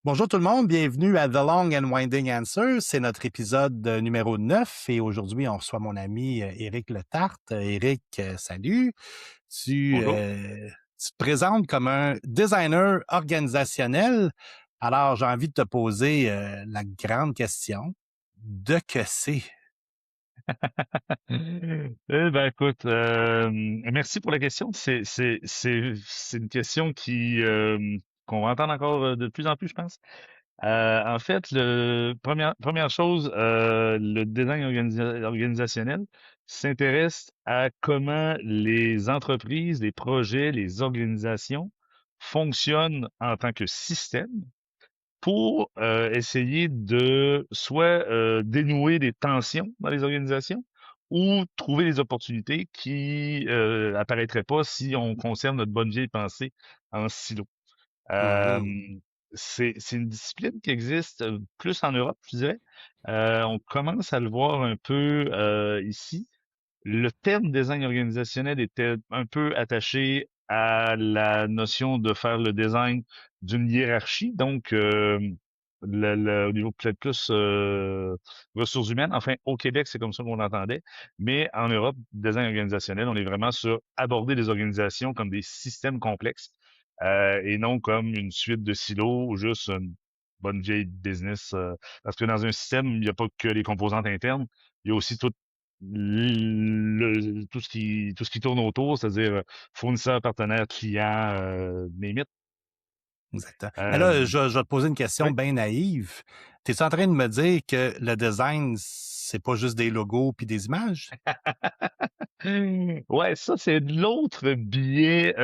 Bonjour tout le monde, bienvenue à The Long and Winding Answer. C'est notre épisode numéro 9 et aujourd'hui, on reçoit mon ami Éric Letarte. Éric, salut. Tu, Bonjour. euh, tu te présentes comme un designer organisationnel. Alors, j'ai envie de te poser la grande question. De que c'est? Écoute, merci pour la question. C'est une question qu'on va entendre encore de plus en plus, je pense. En fait, première chose, le design organisationnel s'intéresse à comment les entreprises, les projets, les organisations fonctionnent en tant que système pour essayer de soit dénouer des tensions dans les organisations ou trouver des opportunités qui apparaîtraient pas si on conserve notre bonne vieille pensée en silo. Euh, Mhm, c'est une discipline qui existe plus en Europe, je dirais. On commence à le voir un peu ici. Le terme design organisationnel était un peu attaché à la notion de faire le design d'une hiérarchie, donc au niveau peut-être plus ressources humaines. Enfin, au Québec, c'est comme ça qu'on l'entendait, mais en Europe, design organisationnel, on est vraiment sur aborder les organisations comme des systèmes complexes et non comme une suite de silos ou juste une bonne vieille business. Parce que dans un système, il n'y a pas que les composantes internes, il y a aussi tout ce qui tourne autour, c'est-à-dire fournisseurs, partenaires, clients, name it. exactement. Mais Euh, là, je vais te poser une question ouais. bien naïve. T'es en train de me dire que le design, c'est pas juste des logos puis des images? Ouais, ça c'est de l'autre biais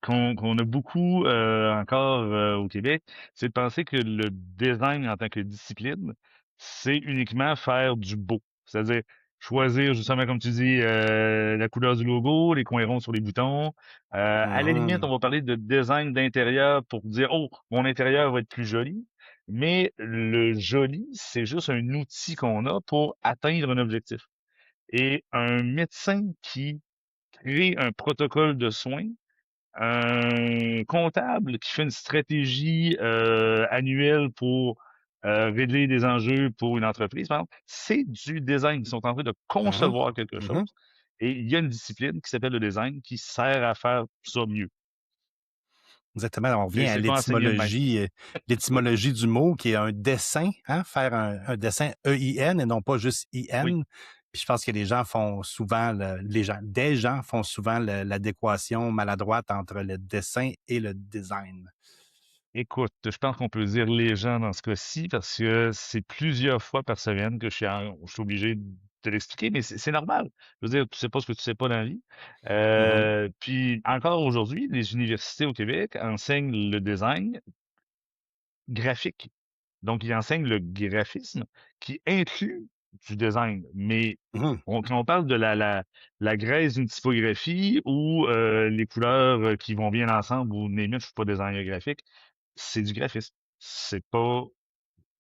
qu'on a beaucoup encore au Québec, c'est de penser que le design en tant que discipline, c'est uniquement faire du beau. C'est-à-dire choisir justement, comme tu dis, la couleur du logo, les coins ronds sur les boutons. À la limite, on Mhm, va parler de design d'intérieur pour dire, oh, mon intérieur va être plus joli. Mais le joli, c'est juste un outil qu'on a pour atteindre un objectif. Et un médecin qui crée un protocole de soins, un comptable qui fait une stratégie annuelle pour régler des enjeux pour une entreprise, par exemple, c'est du design. Ils sont en train de mhm, concevoir quelque mhm. chose. Et il y a une discipline qui s'appelle le design qui sert à faire ça mieux. Exactement. On Mais revient à c'est pas enseigné de même. l'étymologie du mot qui est un dessin, hein, faire un dessin E-I-N et non pas juste Oui. I-N. Puis je pense que les gens font souvent, des gens font souvent l'adéquation maladroite entre le dessin et le design. Écoute, je pense qu'on peut dire les gens dans ce cas-ci parce que c'est plusieurs fois par semaine que je suis obligé de te l'expliquer, mais c'est normal. Je veux dire, tu sais pas ce que tu sais pas dans la vie. Mhm, Puis encore aujourd'hui, les universités au Québec enseignent le design graphique. Donc, ils enseignent le graphisme qui inclut du design. Mais mhm, quand on parle de la graisse d'une typographie ou les couleurs qui vont bien ensemble ou name it, je suis pas designer graphique, c'est du graphisme. C'est pas.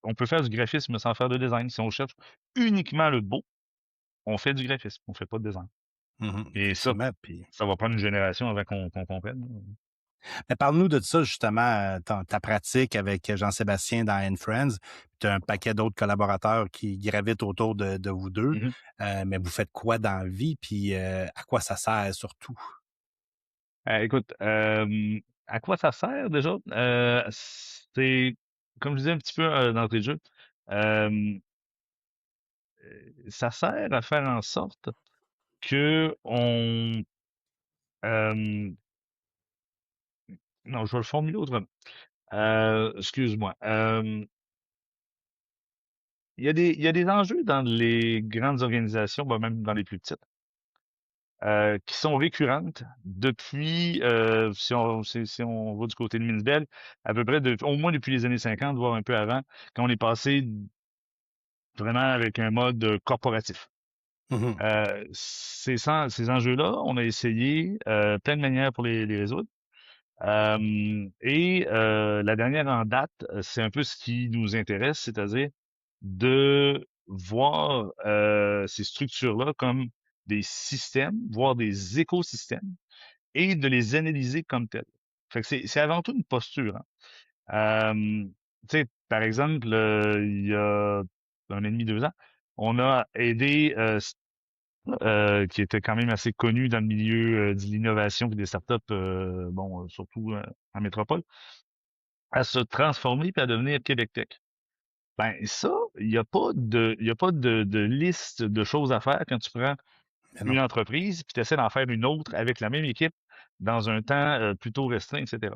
On peut faire du graphisme sans faire de design. Si on cherche uniquement le beau, on fait du graphisme. On fait pas de design. mhm, Et ça, effectivement. Puis ça va prendre une génération avant qu'on comprenne. mais parle-nous de ça, justement, ta pratique avec Jean-Sébastien dans Anne Friends. Tu as un paquet d'autres collaborateurs qui gravitent autour de vous deux. Mhm. Mais vous faites quoi dans la vie? Puis à quoi ça sert surtout? Écoute, à quoi ça sert déjà? C'est, comme je disais un petit peu d'entrée de jeu, euh, ça sert à faire en sorte que euh, non, je vais le formuler autrement. Excuse-moi. Il y a des enjeux dans les grandes organisations, ben, même dans les plus petites, qui sont récurrentes depuis, si on va du côté de Minsbel, à peu près au moins depuis les années 50, voire un peu avant, quand on est passé vraiment avec un mode corporatif. Mhm, Ces enjeux-là, on a essayé plein de manières pour les résoudre. La dernière en date, c'est un peu ce qui nous intéresse, c'est-à-dire de voir ces structures-là comme des systèmes, voire des écosystèmes, et de les analyser comme tels. Fait que c'est avant tout une posture, hein. Euh, Tu sais, par exemple, il y a 1 an et demi, 2 ans, on a aidé qui était quand même assez connu dans le milieu de l'innovation et des startups, bon, surtout en métropole, à se transformer et à devenir Québec Tech. Ben ça, il y a pas de liste de choses à faire quand tu prends Mais non. une entreprise puis tu essaies d'en faire une autre avec la même équipe dans un temps plutôt restreint, etc.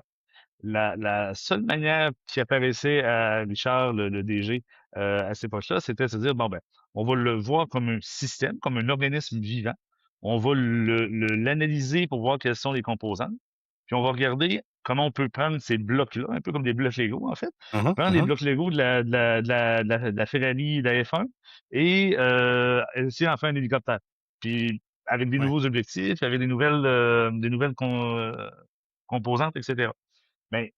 La seule manière qui apparaissait à Richard, le DG, à cette époque-là, c'était de se dire, bon, ben, on va le voir comme un système, comme un organisme vivant. On va l'analyser pour voir quelles sont les composantes. Puis on va regarder comment on peut prendre ces blocs-là, un peu comme des blocs Lego, en fait. Mhm, Prendre les mhm. blocs Lego de la Ferrari, de la F1 et essayer d'en faire un hélicoptère. Puis avec des Ouais. nouveaux objectifs, avec des nouvelles composantes, etc. Mais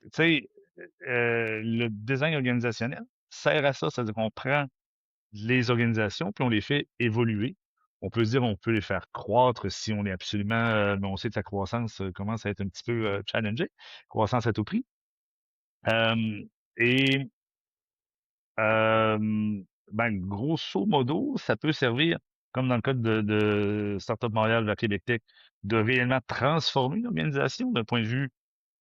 tu sais, le design organisationnel sert à ça, c'est-à-dire qu'on prend les organisations puis on les fait évoluer. On peut se dire, on peut les faire croître si on est absolument, mais on sait que la croissance commence à être un petit peu challengée, croissance à tout prix. Euh, et ben, grosso modo, ça peut servir, comme dans le cas de Startup Montréal vers Québec Tech, de réellement transformer une organisation d'un point de vue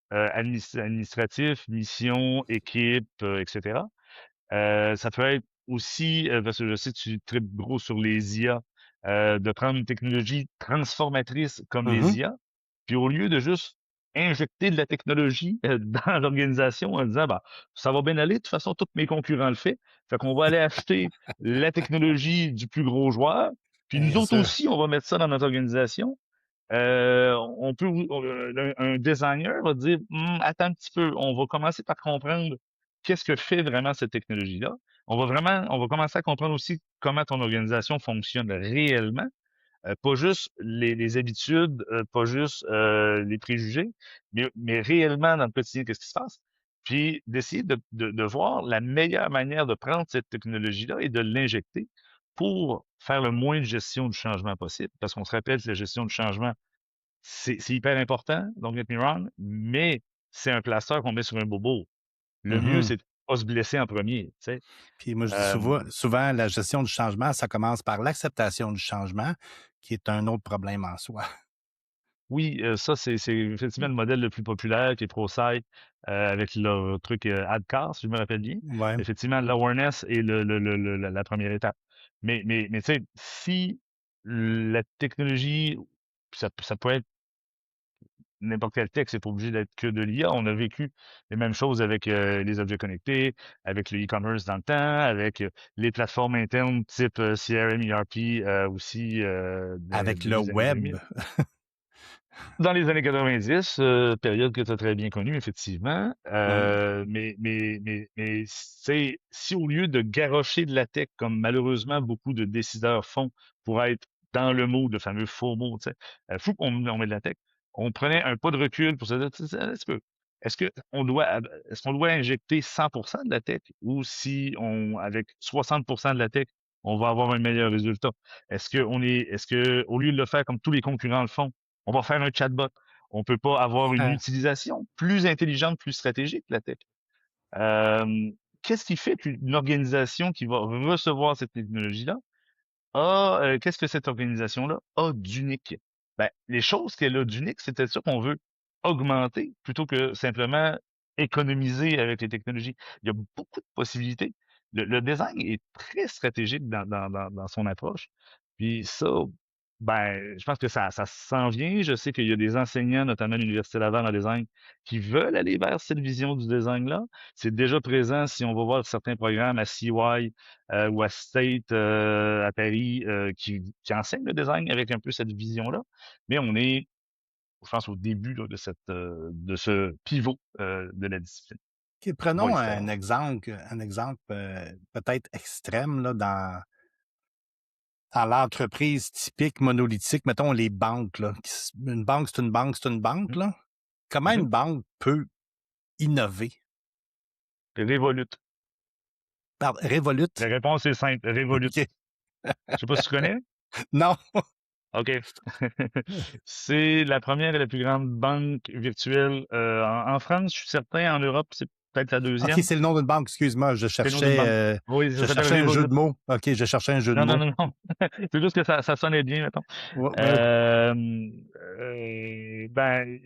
administratif, mission, équipe, etc. Ça peut être aussi, parce que je sais que tu tripes gros sur les IA, de prendre une technologie transformatrice comme Mhm. les IA, puis au lieu de juste injecter de la technologie dans l'organisation en disant, bah, ça va bien aller, de toute façon, tous mes concurrents le font, fait qu'on va aller acheter la technologie du plus gros joueur, puis nous Bien autres sûr. aussi, on va mettre ça dans notre organisation. On peut, un designer va dire, attends un petit peu, on va commencer par comprendre qu'est-ce que fait vraiment cette technologie-là. On va commencer à comprendre aussi comment ton organisation fonctionne réellement, pas juste les habitudes, pas juste les préjugés, mais réellement dans le quotidien, qu'est-ce qui se passe? Puis d'essayer de voir la meilleure manière de prendre cette technologie-là et de l'injecter pour faire le moins de gestion du changement possible. Parce qu'on se rappelle que la gestion du changement, c'est hyper important, don't get me wrong, mais c'est un plaster qu'on met sur un bobo. Le mieux, Mhm. c'est de pas se blesser en premier, tu sais. Puis moi, je dis Euh, souvent, la gestion du changement, ça commence par l'acceptation du changement, qui est un autre problème en soi. oui, ça, c'est effectivement le modèle le plus populaire qui est ProSci, avec leur truc ADCAR, si je me rappelle bien. Ouais. Effectivement, l'awareness est la première étape. Mais tu sais, si la technologie, ça peut être n'importe quel texte, c'est pas obligé d'être que de l'IA. On a vécu les mêmes choses avec les objets connectés, avec le e-commerce dans le temps, avec les plateformes internes type CRM, ERP aussi Avec début le des années 2000. web. Dans les années 90, période que tu as très bien connue, effectivement. Mm. Mais c'est si au lieu de garrocher de la tech, comme malheureusement beaucoup de décideurs font pour être dans le mot, le fameux faux mot, tu sais, fou qu'on met de la tech, on prenait un pas de recul pour se dire, tu sais, un petit peu, est-ce que est-ce qu'on doit injecter 100% de la tech ou si avec 60% de la tech, on va avoir un meilleur résultat? Est-ce que, au lieu de le faire comme tous les concurrents le font, on va faire un chatbot. On peut pas avoir une Ah, utilisation plus intelligente, plus stratégique de la tech. Euh, Qu'est-ce qui fait qu'une organisation qui va recevoir cette technologie-là qu'est-ce que cette organisation-là a d'unique? Ben, les choses qu'elle a d'unique, c'est peut-être ça qu'on veut augmenter plutôt que simplement économiser avec les technologies. Il y a beaucoup de possibilités. Le design est très stratégique dans son approche. Puis ça, ben, je pense que ça s'en vient. Je sais qu'il y a des enseignants, notamment à l'Université Laval en design, qui veulent aller vers cette vision du design-là. C'est déjà présent si on va voir certains programmes à CY, ou à State, à Paris, qui enseigne le design avec un peu cette vision-là. Mais on est, je pense, au début là, de ce pivot de la discipline. OK, Va prenons le faire. un exemple peut-être extrême là, dans l'entreprise typique monolithique, mettons les banques. Là. Une banque, c'est une banque, c'est une banque. Mhm, Là. Comment mhm. une banque peut innover? Revolut. Pardon, La Revolut? réponse est simple. Revolut. OK. Je sais pas si tu connais. Non. OK. C'est la première et la plus grande banque virtuelle en France, je suis certain. En Europe, c'est peut-être la OK, deuxième. c'est le nom d'une banque, excuse-moi, C'est le nom d'une banque. Oui, ça je s'appelle cherchais un jeu Revolut. de mots. OK, je cherchais un jeu de Non, non, mots. non, non. C'est juste que ça sonnait bien, mettons. Ouais, ouais. Euh, ben,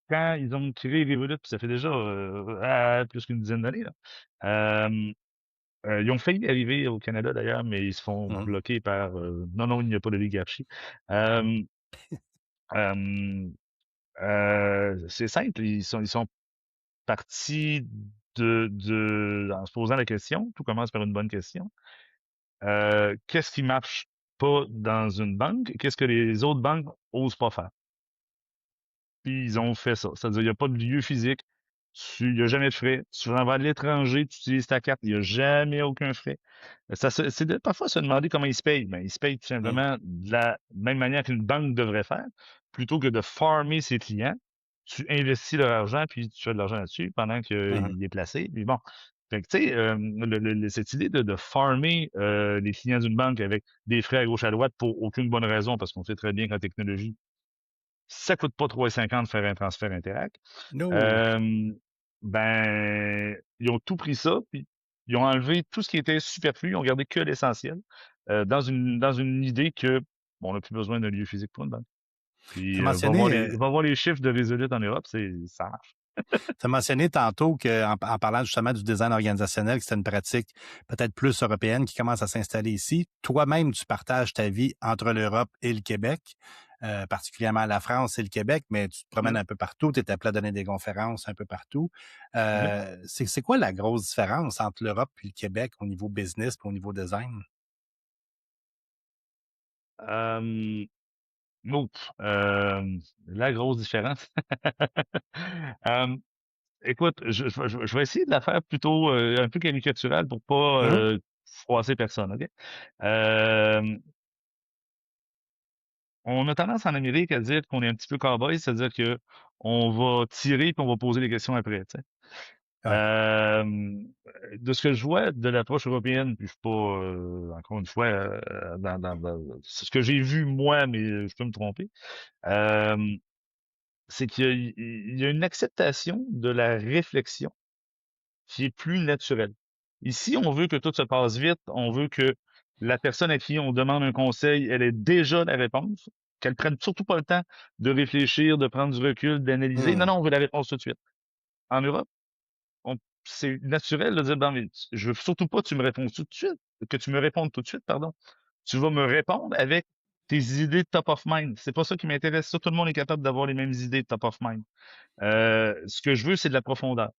quand ils ont créé Revolut, puis ça fait déjà plus qu'une dizaine d'années, là, euh, ils ont failli arriver au Canada d'ailleurs, mais ils se font Mmh. bloquer par non, non, il n'y a pas d'oligarchie. Euh, euh, c'est simple, ils sont partis en se posant la question, tout commence par une bonne question. Qu'est-ce qui marche pas dans une banque? Qu'est-ce que les autres banques osent pas faire? Puis ils ont fait ça. C'est-à-dire, il n'y a pas de lieu physique. Il n'y a jamais de frais. Tu vas à l'étranger, tu utilises ta carte, il n'y a jamais aucun frais. C'est parfois se demander comment ils se payent. Ben, ils se payent tout Mmh. simplement de la même manière qu'une banque devrait faire. Plutôt que de farmer ses clients, tu investis leur argent, puis tu fais de l'argent là-dessus pendant Mmh. qu'il est placé. Puis bon. Fait que, tu sais, cette idée de farmer les clients d'une banque avec des frais à gauche à droite pour aucune bonne raison, parce qu'on sait très bien qu'en technologie, ça coûte pas 3,50 de faire un transfert Interac. No! Euh, ben, ils ont tout pris ça, puis ils ont enlevé tout ce qui était superflu, ils ont gardé que l'essentiel, dans une idée que bon, on n'a plus besoin d'un lieu physique pour une banque. Tu as Puis mentionné, va voir les chiffres de Revolut en Europe, ça marche. tu as mentionné tantôt en parlant justement du design organisationnel, que c'était une pratique peut-être plus européenne qui commence à s'installer ici. Toi-même, tu partages ta vie entre l'Europe et le Québec, particulièrement la France et le Québec, mais tu te promènes Mhm. un peu partout, tu es appelé à donner des conférences un peu partout. Mhm. C'est quoi la grosse différence entre l'Europe et le Québec au niveau business et au niveau design? Euh, oups, la grosse différence. Euh, Écoute, je vais essayer de la faire plutôt un peu caricaturale pour pas Mhm. froisser personne, OK? Euh, on a tendance en Amérique à dire qu'on est un petit peu cow-boy, c'est-à-dire que on va tirer puis on va poser les questions après, tu sais. Ouais. Euh, de ce que je vois de l'approche européenne, puis je suis pas, encore une fois, c'est ce que j'ai vu moi, mais je peux me tromper, euh, c'est qu'il y a une acceptation de la réflexion qui est plus naturel. Ici, on veut que tout se passe vite. On veut que la personne à qui on demande un conseil, elle ait déjà la réponse, qu'elle prenne surtout pas le temps de réfléchir, de prendre du recul, d'analyser. Non, Hmm. non, on veut la réponse tout de suite. En Europe, c'est naturel de dire, ben, mais je veux surtout pas que tu me répondes tout de suite, que tu me répondes tout de suite, pardon. Tu vas me répondre avec tes idées de top of mind. C'est pas ça qui m'intéresse. Ça, tout le monde est capable d'avoir les mêmes idées de top of mind. Ce que je veux, c'est de la profondeur.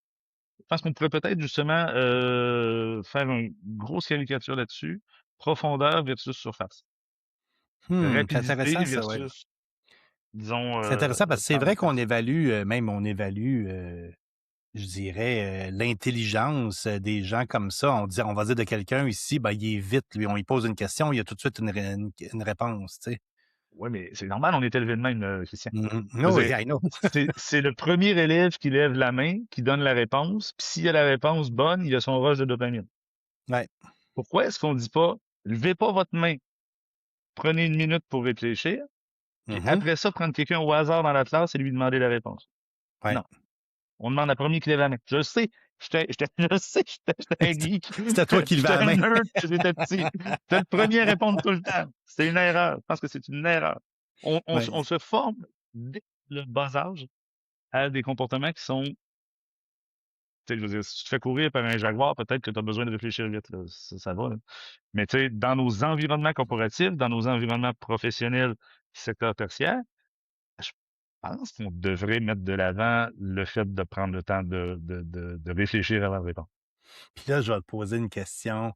Je pense qu'on pourrait peut-être justement faire une grosse caricature là-dessus. Profondeur versus surface. C'est Rapidité intéressant ça, ouais. versus, disons, C'est intéressant parce que c'est temps vrai qu'on d'efficace. évalue, même on évalue, je dirais, l'intelligence des gens comme ça. On va dire de quelqu'un ici, ben, il est vite, lui. On lui pose une question, il y a tout de suite une réponse, tu sais. Oui, mais c'est normal, on est élevé de même, Christian. Mhm. Je No, veux dire, I know. c'est le premier élève qui lève la main, qui donne la réponse, puis s'il a la réponse bonne, il a son rush de dopamine. Ouais. Pourquoi est-ce qu'on dit pas, levez pas votre main, prenez une minute pour réfléchir, puis Mhm. après ça, prendre quelqu'un au hasard dans la classe et lui demander la réponse? Ouais. Non. On demande à premier qui lève la main. Je le sais. Je sais que j'étais un geek. C'était toi qui levais J'étais la un main. nerd quand j'étais petit. J'étais le premier à répondre tout le temps. C'est une erreur. Je pense que c'est une erreur. On Ouais. se forme dès le bas âge à des comportements qui sont, tu sais, je veux dire, si tu te fais courir par un jaguar, peut-être que tu as besoin de réfléchir vite, là. Ça va, là. Mais tu sais, dans nos environnements corporatifs, dans nos environnements professionnels, secteur tertiaire, je pense qu'on devrait mettre de l'avant le fait de prendre le temps de réfléchir avant de répondre. Puis là, je vais te poser une question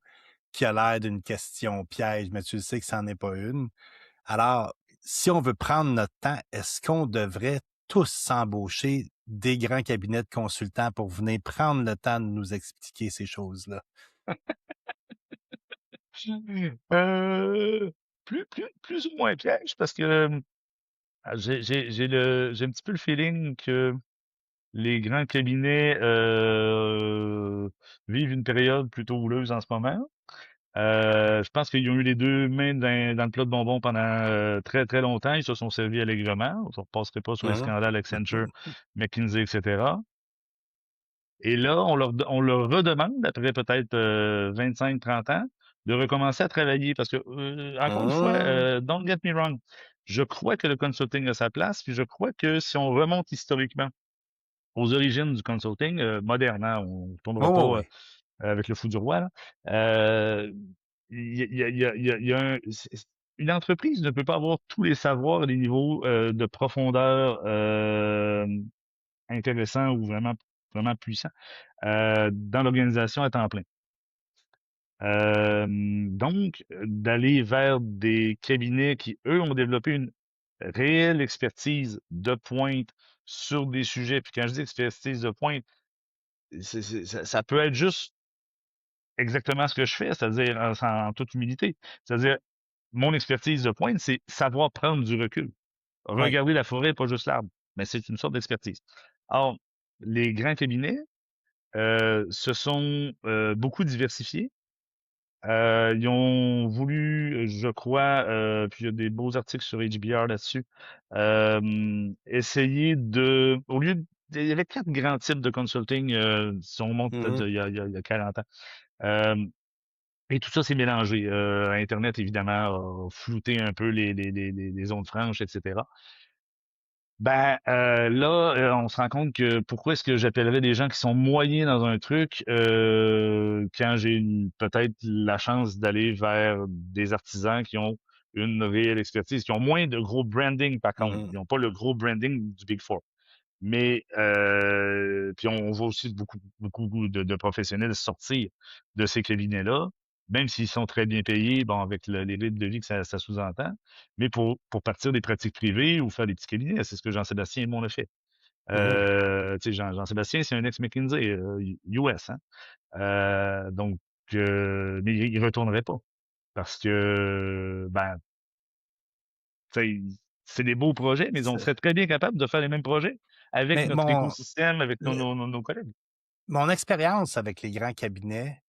qui a l'air d'une question piège, mais tu sais que ça n'en est pas une. Alors, si on veut prendre notre temps, est-ce qu'on devrait tous s'embaucher des grands cabinets de consultants pour venir prendre le temps de nous expliquer ces choses-là? Euh, plus ou moins piège parce que j'ai un petit peu le feeling que les grands cabinets vivent une période plutôt houleuse en ce moment. Je pense qu'ils ont eu les deux mains dans le plat de bonbons pendant très, très longtemps. Ils se sont servis allègrement. Je ne repasserai pas sur les Mhm. scandales Accenture, McKinsey, etc. Et là, on leur redemande, après peut-être 25-30 ans, de recommencer à travailler. Parce que, encore une fois, Mhm. don't get me wrong, je crois que le consulting a sa place, puis je crois que si on remonte historiquement aux origines du consulting moderne, hein, on ne Oui, tournera oui, pas oui. avec le fou du roi, là, euh, il y a une entreprise ne peut pas avoir tous les savoirs et les niveaux de profondeur intéressants ou vraiment, vraiment puissants dans l'organisation à temps plein. Donc, d'aller vers des cabinets qui, eux, ont développé une réelle expertise de pointe sur des sujets. Puis quand je dis expertise de pointe, ça peut être juste exactement ce que je fais, c'est-à-dire en toute humilité. C'est-à-dire, mon expertise de pointe, c'est savoir prendre du recul. Oui. Regarder la forêt, pas juste l'arbre. Mais c'est une sorte d'expertise. Or, les grands cabinets se sont beaucoup diversifiés. Ils ont voulu, je crois, puis il y a des beaux articles sur HBR là-dessus, essayer au lieu il y avait 4 grands types de consulting, si on monte peut-être Mhm. il y a 40 ans. Euh, et tout ça s'est mélangé. Internet, évidemment, a flouté un peu les zones franches, etc. Ben là, on se rend compte que pourquoi est-ce que j'appellerais des gens qui sont moyens dans un truc quand j'ai peut-être la chance d'aller vers des artisans qui ont une réelle expertise, qui ont moins de gros branding par contre. Mhm. Ils n'ont pas le gros branding du Big Four. Mais puis on voit aussi beaucoup de professionnels sortir de ces cabinets-là, même s'ils sont très bien payés, bon, avec les rythmes de vie que ça sous-entend, mais pour partir des pratiques privées ou faire des petits cabinets, c'est ce que Jean-Sébastien et moi on a fait. Mhm. Tu sais, Jean-Sébastien, c'est un ex-McKinsey US, hein. Donc, mais il retournerait pas parce que, ben, tu sais, c'est des beaux projets, mais on serait très bien capable de faire les mêmes projets avec Mais notre écosystème, avec nos, le- nos, nos nos collègues. mon expérience avec les grands cabinets,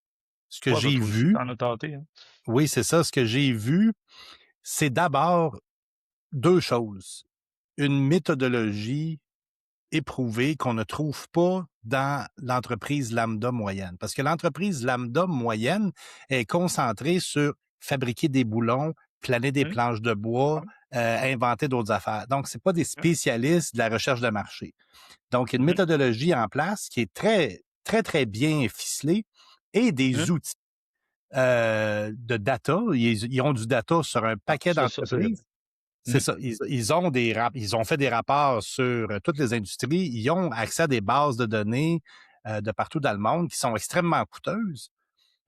ce que Ouais, ben, j'ai toi aussi, vu, t'en as tâté, hein. oui, c'est ça, ce que j'ai vu, c'est d'abord deux choses. Une méthodologie éprouvée qu'on ne trouve pas dans l'entreprise lambda moyenne. Parce que l'entreprise lambda moyenne est concentrée sur fabriquer des boulons, planer des Hum, planches de bois, ouais, inventer d'autres affaires. Donc, c'est pas des hum, spécialistes de la recherche de marché. Donc, il y a une mhm, méthodologie en place qui est très, très, très bien ficelée et hum. des outils de data. Ils ont du data sur un Ah, paquet c'est vrai. d'entreprises. C'est Mhm, ça. Ils ont fait des rapports sur toutes les industries. Ils ont accès à des bases de données de partout dans le monde qui sont extrêmement coûteuses.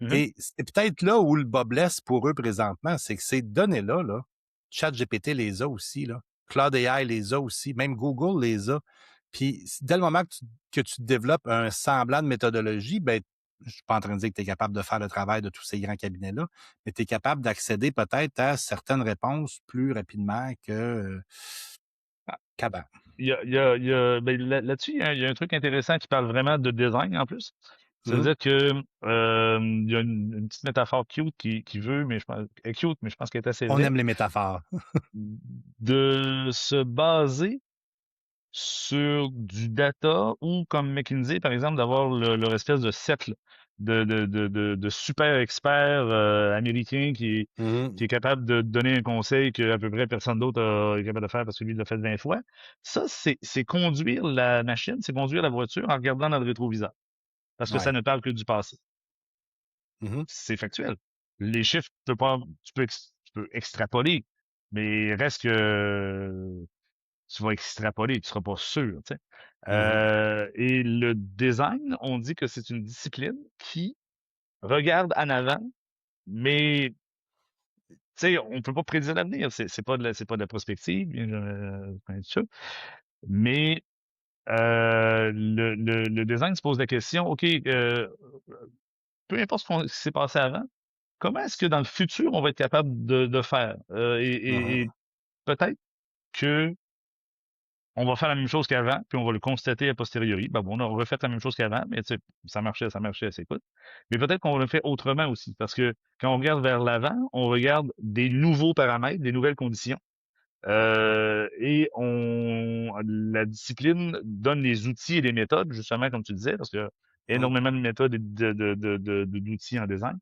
mhm, Et c'est peut-être là où le bas blesse pour eux présentement, c'est que ces données-là, là, ChatGPT les a aussi, là. Cloud AI les a aussi, même Google les a. Puis dès le moment que tu développes un semblant de méthodologie, ben, je suis pas en train de dire que tu es capable de faire le travail de tous ces grands cabinets-là, mais tu es capable d'accéder peut-être à certaines réponses plus rapidement ah, qu'avant. ben, là-dessus, il y a un truc intéressant qui parle vraiment de design en plus. Mhm. C'est-à-dire que il y a une petite métaphore cute qui veut, mais je pense, elle est cute, mais je pense qu'elle est assez On vraie, aime les métaphores. de se baser sur du data ou comme McKinsey, par exemple, d'avoir leur espèce de cercle de super experts américains qui est Mhm. capable de donner un conseil que à peu près personne d'autre est capable de faire parce que lui il l'a fait 20 fois. Ça, c'est conduire la machine, c'est conduire la voiture en regardant dans le rétroviseur. Parce que ça Ouais. ne parle que du passé. Mhm. C'est factuel. Les chiffres, tu peux extrapoler, mais reste que tu vas extrapoler, tu seras pas sûr, tu sais. Mhm. Et le design, on dit que c'est une discipline qui regarde en avant, mais tu sais, on peut pas prédire l'avenir. C'est pas de la prospective, bien sûr. Mais le design se pose la question, OK, peu importe ce qui s'est passé avant, comment est-ce que dans le futur, on va être capable de faire? Et Mhm. peut-être que on va faire la même chose qu'avant, puis on va le constater a posteriori. Ben bon, on a refait la même chose qu'avant, mais tu sais, ça marchait, c'est cool. Mais peut-être qu'on le fait autrement aussi, parce que quand on regarde vers l'avant, on regarde des nouveaux paramètres, des nouvelles conditions. Et la discipline donne les outils et les méthodes, justement, comme tu disais, parce qu'il y a Mhm. énormément de méthodes et d'outils en design,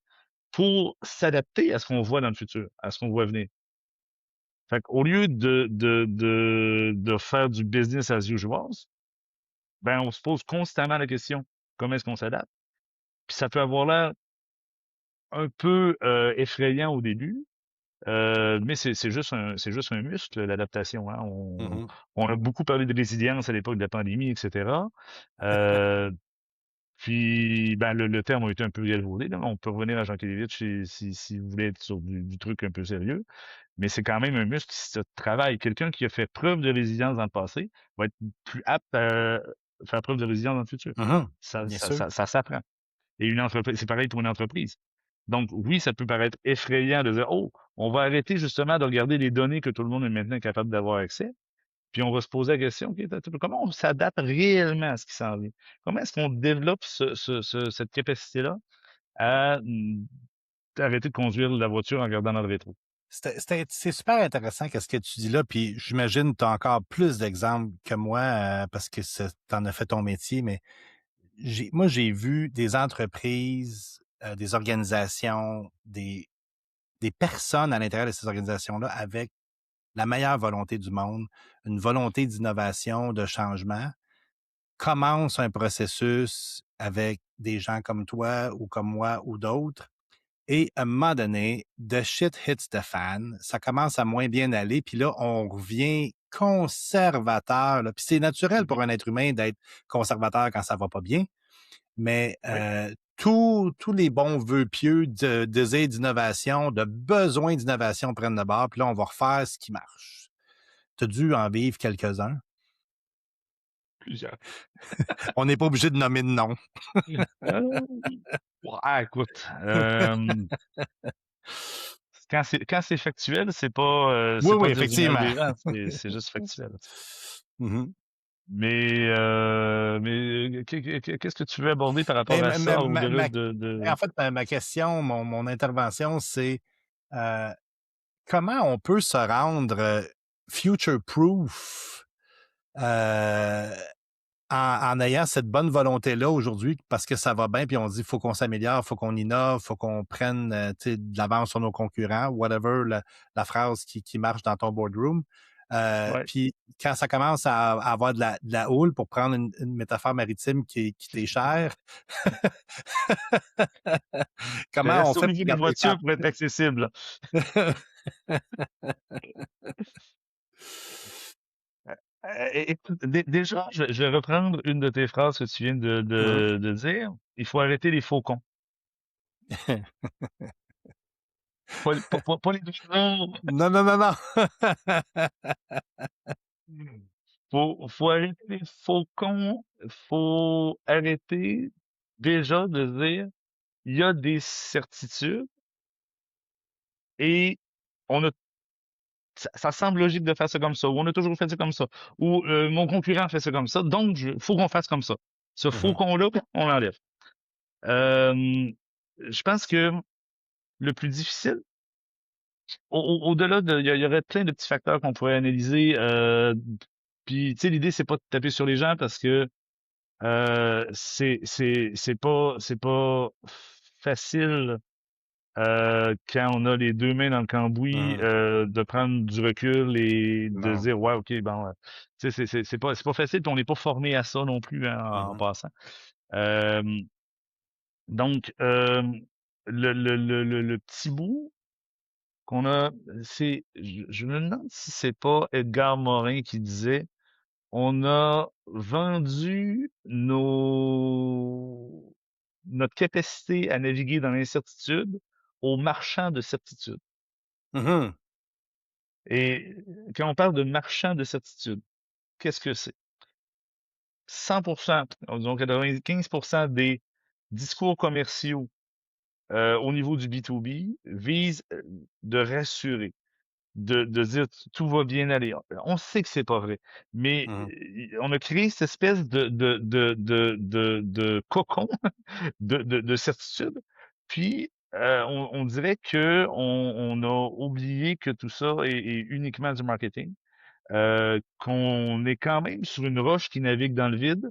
pour s'adapter à ce qu'on voit dans le futur, à ce qu'on voit venir. Fait qu'au lieu de faire du business as usual, ben, on se pose constamment la question, comment est-ce qu'on s'adapte? Puis ça peut avoir l'air un peu effrayant au début, mais c'est juste un muscle, l'adaptation, hein. Mhm. On a beaucoup parlé de résilience à l'époque de la pandémie, etc. Euh, Puis, ben, le terme a été un peu galvaudé, là. On peut revenir à Jean Kelevitch si vous voulez être sur du truc un peu sérieux. Mais c'est quand même un muscle qui se travaille. Quelqu'un qui a fait preuve de résilience dans le passé va être plus apte à faire preuve de résilience dans le futur. Mhm. Bien sûr. Ça s'apprend. Et une entreprise, c'est pareil pour une entreprise. Donc, oui, ça peut paraître effrayant de dire, oh, on va arrêter justement de regarder les données que tout le monde est maintenant capable d'avoir accès. Puis on va se poser la question, OK, comment on s'adapte réellement à ce qui s'en vient? Comment est-ce qu'on développe cette capacité-là à arrêter de conduire la voiture en regardant dans le rétro? C'est super intéressant qu'est-ce que tu dis là, puis j'imagine que tu as encore plus d'exemples que moi parce que tu en as fait ton métier, mais moi, j'ai vu des entreprises, des organisations, des personnes à l'intérieur de ces organisations-là avec la meilleure volonté du monde, une volonté d'innovation, de changement, commencent un processus avec des gens comme toi ou comme moi ou d'autres. Et à un moment donné, the shit hits the fan. Ça commence à moins bien aller. Puis là, on revient conservateur. Là. Puis c'est naturel pour Mhm. un être humain d'être conservateur quand ça va pas bien. Mais Oui, tous les bons vœux pieux de désir d'innovation, de besoin d'innovation prennent le bord. Puis là, on va refaire ce qui marche. Tu as dû en vivre quelques-uns. plusieurs. On n'est pas obligé de nommer de nom. Euh, écoute, quand c'est factuel, Oui, c'est oui, pas dire du mal effectivement. des gens, c'est juste factuel. Mhm. Mais qu'est-ce que tu veux aborder par rapport Mais à ça au-delà de... en fait, ma question, mon intervention, c'est euh, comment on peut se rendre future-proof euh, en ayant cette bonne volonté-là aujourd'hui parce que ça va bien, puis on dit faut qu'on s'améliore, faut qu'on innove, faut qu'on prenne de l'avance sur nos concurrents, whatever la phrase qui marche dans ton boardroom. Ouais. Puis quand ça commence à avoir de la houle, pour prendre une métaphore maritime qui t'est chère, Je comment on reste au fait pour niveau des garder ça? voitures pour être accessible. Écoute, déjà, je vais reprendre une de tes phrases que tu viens Mhm. de dire. Il faut arrêter les faucons. Pas les dinosaures. Non, non, non, non. Faut arrêter les faucons. Faut arrêter déjà de dire il y a des certitudes et on a ça semble logique de faire ça comme ça, ou on a toujours fait ça comme ça, ou mon concurrent fait ça comme ça, donc faut qu'on fasse comme ça. Ce Mhm. faucon-là, on l'enlève. Euh, je pense que le plus difficile, au-delà il y aurait plein de petits facteurs qu'on pourrait analyser. Puis, tu sais, l'idée, c'est pas de taper sur les gens parce que c'est pas facile quand on a les deux mains dans le cambouis, Mhm. de prendre du recul et de se Non. dire ouais, ok, bon, tu sais, c'est pas facile, puis on n'est pas formé à ça non plus, hein, en Mhm. passant. Euh, donc, le petit bout qu'on a, je me demande si c'est pas Edgar Morin qui disait, on a vendu notre capacité à naviguer dans l'incertitude aux marchands de certitude. Mhm. Et quand on parle de marchand de certitude, qu'est-ce que c'est? 100%, disons 95% des discours commerciaux au niveau du B2B visent de rassurer. de dire tout va bien aller. On sait que c'est pas vrai, mais Mhm. on a créé cette espèce de cocon de certitude. Puis, on dirait que on a oublié que tout ça est uniquement du marketing, qu'on est quand même sur une roche qui navigue dans le vide,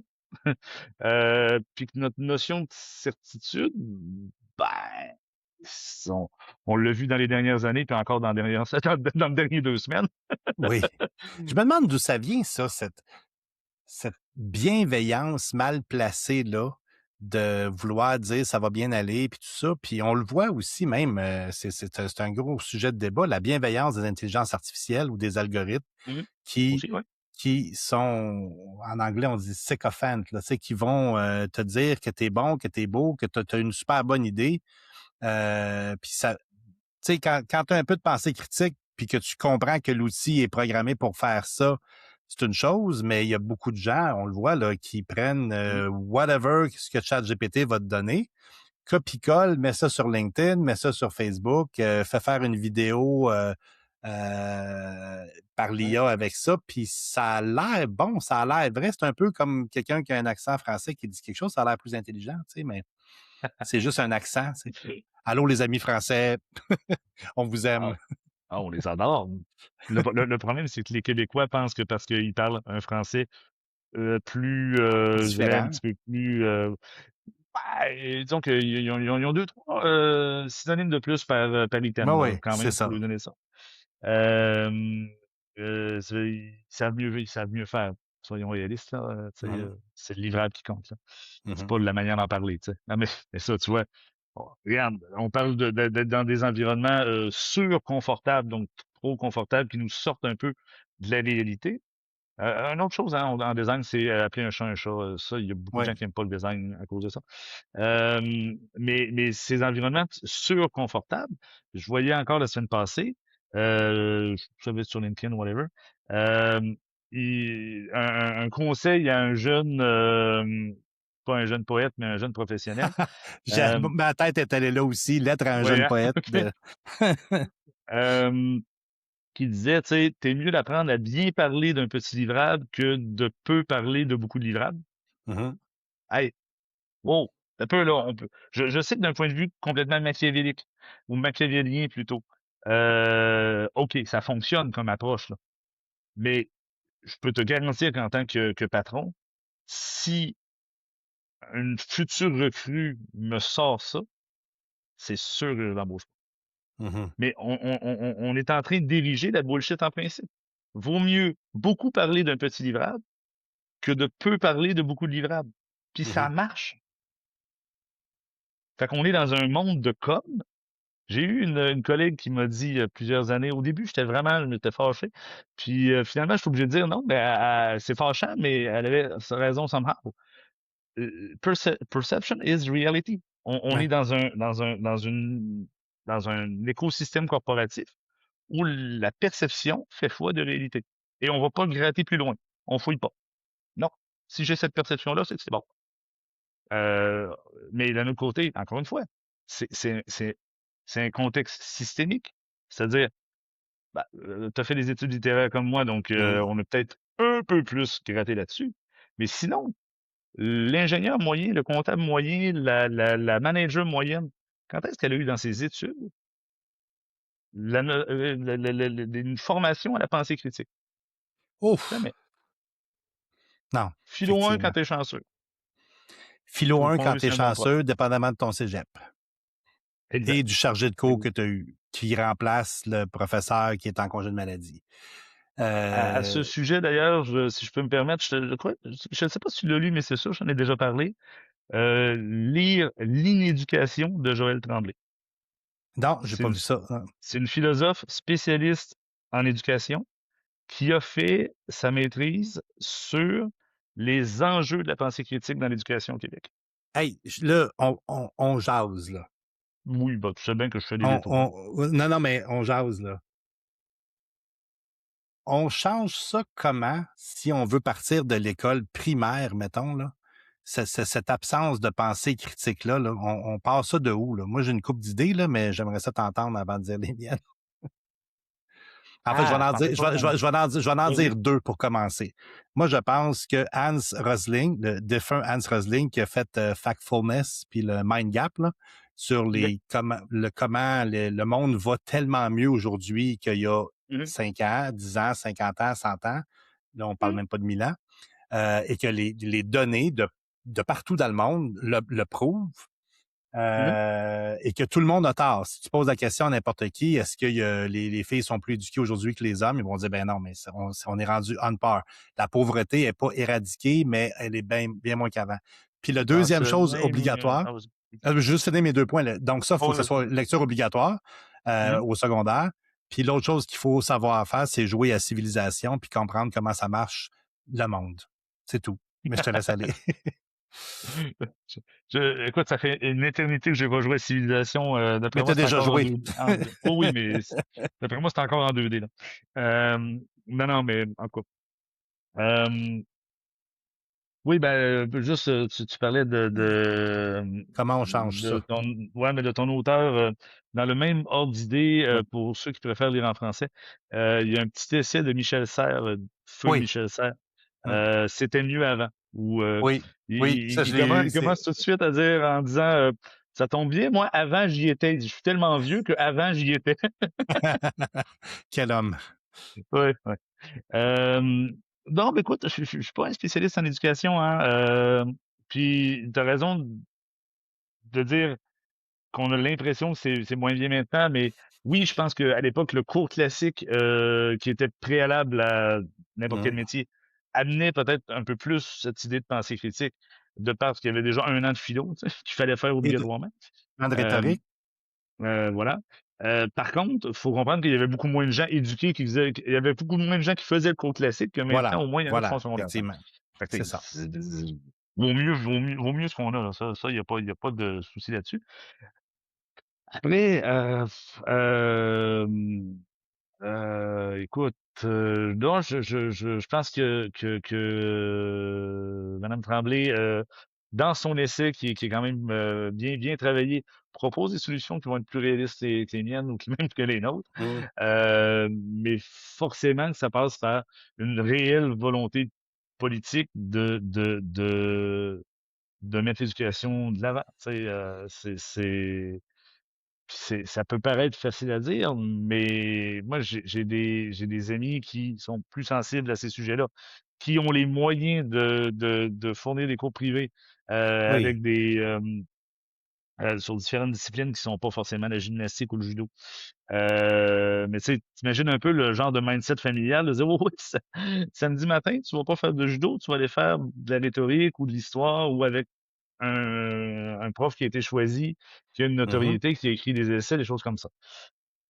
puis que notre notion de certitude, ben, on, on l'a vu dans les dernières années, puis encore dans, les dernières, dans les dernières 2 semaines. Oui. Je me demande d'où ça vient, ça, cette bienveillance mal placée là, de vouloir dire ça va bien aller, puis tout ça. Puis on le voit aussi même, c'est un gros sujet de débat, la bienveillance des intelligences artificielles ou des algorithmes Mhm. qui, Aussi, ouais. qui sont, en anglais on dit sycophantes, là, tu sais, qui vont te dire que t'es bon, que t'es beau, que t'as une super bonne idée. Puis ça, tu sais, quand tu as un peu de pensée critique, puis que tu comprends que l'outil est programmé pour faire ça, c'est une chose, mais il y a beaucoup de gens, on le voit, là, qui prennent Mhm. whatever ce que ChatGPT va te donner, copie-colle, mets ça sur LinkedIn, mets ça sur Facebook, fais faire une vidéo euh, par Ouais. l'IA avec ça, puis ça a l'air bon, ça a l'air vrai. C'est un peu comme quelqu'un qui a un accent français qui dit quelque chose, ça a l'air plus intelligent, tu sais, mais c'est juste un accent. C'est allô les amis français, on vous Ah, aime. ah, on les adore. Le problème, c'est que les Québécois pensent que parce qu'ils parlent un français plus, je dirais, un Différent. petit peu plus disons qu'ils ont deux, trois synonymes de plus par Oui, item, là, oui, quand c'est même, faut ça. lui donner ça. Euh, ils savent mieux faire. Soyons réalistes, là. Tu sais, Mhm, c'est le livrable qui compte, là. C'est mhm, pas la manière d'en parler, tu sais. Non, mais ça, tu vois, regarde, on parle d'être dans des environnements surconfortables, donc trop confortables, qui nous sortent un peu de la réalité. Une autre chose, hein, en design, c'est appeler un chat un chat. Ça, il y a beaucoup de oui. gens qui n'aiment pas le design à cause de ça. Mais ces environnements surconfortables, je voyais encore la semaine passée, je savais sur LinkedIn, whatever, euh, un conseil à un jeune, pas un jeune poète, mais un jeune professionnel. Euh, Ma tête est allée là aussi, lettre à un ouais, jeune hein, poète ok. de. Euh, qui disait, tu sais, t'es mieux d'apprendre à bien parler d'un petit livrable que de peu parler de beaucoup de livrables. Mhm, Hey, wow, un peu là, on peut. Je sais que d'un point de vue complètement machiavélique ou machiavélien plutôt, ok, ça fonctionne comme approche, là. Mais je peux te garantir qu'en tant que patron, si une future recrue me sort ça, c'est sûr que je l'embauche pas. mhm, Mais on est en train de diriger la bullshit en principe. Vaut mieux beaucoup parler d'un petit livrable que de peu parler de beaucoup de livrables. Puis ça mhm. marche. Fait qu'on est dans un monde de com. J'ai eu une collègue qui m'a dit plusieurs années, au début, je m'étais fâché. Puis finalement, je suis obligé de dire non, mais c'est fâchant, mais elle avait sa raison somehow. Perception is reality. On est Ouais. dans un écosystème corporatif où la perception fait foi de réalité. Et on va pas gratter plus loin. On fouille pas. Non. Si j'ai cette perception-là, c'est que c'est bon. Euh, mais d'un autre côté, encore une fois, c'est c'est- c'est- c'est un contexte systémique. C'est-à-dire, tu as fait des études littéraires comme moi, donc Mhm. on a peut-être un peu plus gratté là-dessus. Mais sinon, l'ingénieur moyen, le comptable moyen, la manager moyenne, quand est-ce qu'elle a eu dans ses études une formation à la pensée critique? Ouf! Jamais. Non, Philo 1 quand effectivement. t'es chanceux. Philo Ou 1 qu'on quand réussit t'es un bon prof. chanceux, dépendamment de ton cégep. Et Exact. du chargé de cours que Exact. tu as eu, qui remplace le professeur qui est en congé de maladie. À ce Euh, sujet, d'ailleurs, si je peux me permettre, je ne sais pas si tu l'as lu, mais c'est sûr, j'en ai déjà parlé. Lire L'inéducation de Joël Tremblay. non, j'ai C'est pas une, vu ça. Non. c'est une philosophe spécialiste en éducation qui a fait sa maîtrise sur les enjeux de la pensée critique dans l'éducation au Québec. Hey, là, on jase, là. Oui, bah, tu sais bien que je fais des détours. Non, non, mais on jase, là. On change ça comment si on veut partir de l'école primaire, mettons, là? Cette absence de pensée critique-là, là, on part ça de où, là? Moi, j'ai une couple d'idées, là, mais j'aimerais ça t'entendre avant de dire les miennes. En fait, je vais Je en pensais dire, pas. je vais en Vas-y. dire deux pour commencer. Moi, je pense que Hans Rosling, le défunt Hans Rosling, qui a fait Factfulness puis le Mind Gap, là, sur Ok. comment le monde va tellement mieux aujourd'hui qu'il y a Mhm. 5 ans, 10 ans, 50 ans, 100 ans. Là, on parle Mhm. même pas de 1000 ans. Et que les données de partout dans le monde le prouvent. Mhm. Et que tout le monde a tort. Si tu poses la question à n'importe qui, est-ce que les filles sont plus éduquées aujourd'hui que les hommes? Ils vont dire, ben non, mais on est rendu on par. La pauvreté est pas éradiquée, mais elle est bien, bien moins qu'avant. Puis la Dans deuxième ce chose même. obligatoire, Vas-y. je vais juste finir mes deux points. Là. Donc ça, il faut Oh, que ce vas-y. soit lecture obligatoire Mhm. au secondaire. Puis l'autre chose qu'il faut savoir faire, c'est jouer à civilisation puis comprendre comment ça marche le monde. C'est tout. Mais je te laisse aller. Écoute, ça fait une éternité que j'ai pas joué à Civilisation. Mais D'après moi, t'as c'est déjà encore en joué. 2D. Oh oui, mais d'après moi, c'est encore en 2D, là. Non, non, mais en tout cas. Oui, ben, juste, tu parlais Comment on change de ça? ton, ouais, mais de ton auteur, dans le même ordre d'idée, Oui. pour ceux qui préfèrent lire en français, il y a un petit essai de Michel Serres, Feu Oui. Michel Serres, Hum. C'était mieux avant, où Oui, oui, ça je l'ai eu. il commence tout de suite à dire en disant, ça tombe bien, moi, avant, j'y étais. Je suis tellement vieux que avant j'y étais. Quel homme. Ouais, ouais. Non, mais écoute, je suis pas un spécialiste en éducation, hein. Puis t'as raison de dire qu'on a l'impression que c'est moins bien maintenant, mais oui, je pense qu'à l'époque, le cours classique qui était préalable à n'importe quel Hum. métier amenait peut-être un peu plus cette idée de pensée critique, de parce qu'il y avait déjà un an de philo, tu sais, qu'il fallait faire Et obligatoirement. de Euh, rhétorique? voilà. Par contre, il faut comprendre qu'il y avait beaucoup moins de gens éduqués qui faisaient, il y avait beaucoup moins de gens qui faisaient le cours classique que maintenant, Voilà, au moins, il y en a qui font voilà, le secondaire 5. effectivement. Fait que, C'est tu ça. sais, vaut mieux ce qu'on a, là. Ça, il y a pas de souci là-dessus. Après, écoute, non, je pense que Madame Tremblay, dans son essai, qui est quand même bien travaillé, propose des solutions qui vont être plus réalistes que les miennes ou même que les nôtres. Hum. Mais forcément que ça passe par une réelle volonté politique de mettre l'éducation de l'avant. Tu sais, ça peut paraître facile à dire, mais moi, j'ai des amis qui sont plus sensibles à ces sujets-là, qui ont les moyens de fournir des cours privés Oui. avec sur différentes disciplines qui sont pas forcément la gymnastique ou le judo. Mais tu sais, t'imagines un peu le genre de mindset familial de dire, oh, oui, samedi matin, tu vas pas faire de judo, tu vas aller faire de la rhétorique ou de l'histoire ou avec un prof qui a été choisi, qui a une Mhm. notoriété, qui a écrit des essais, des choses comme ça.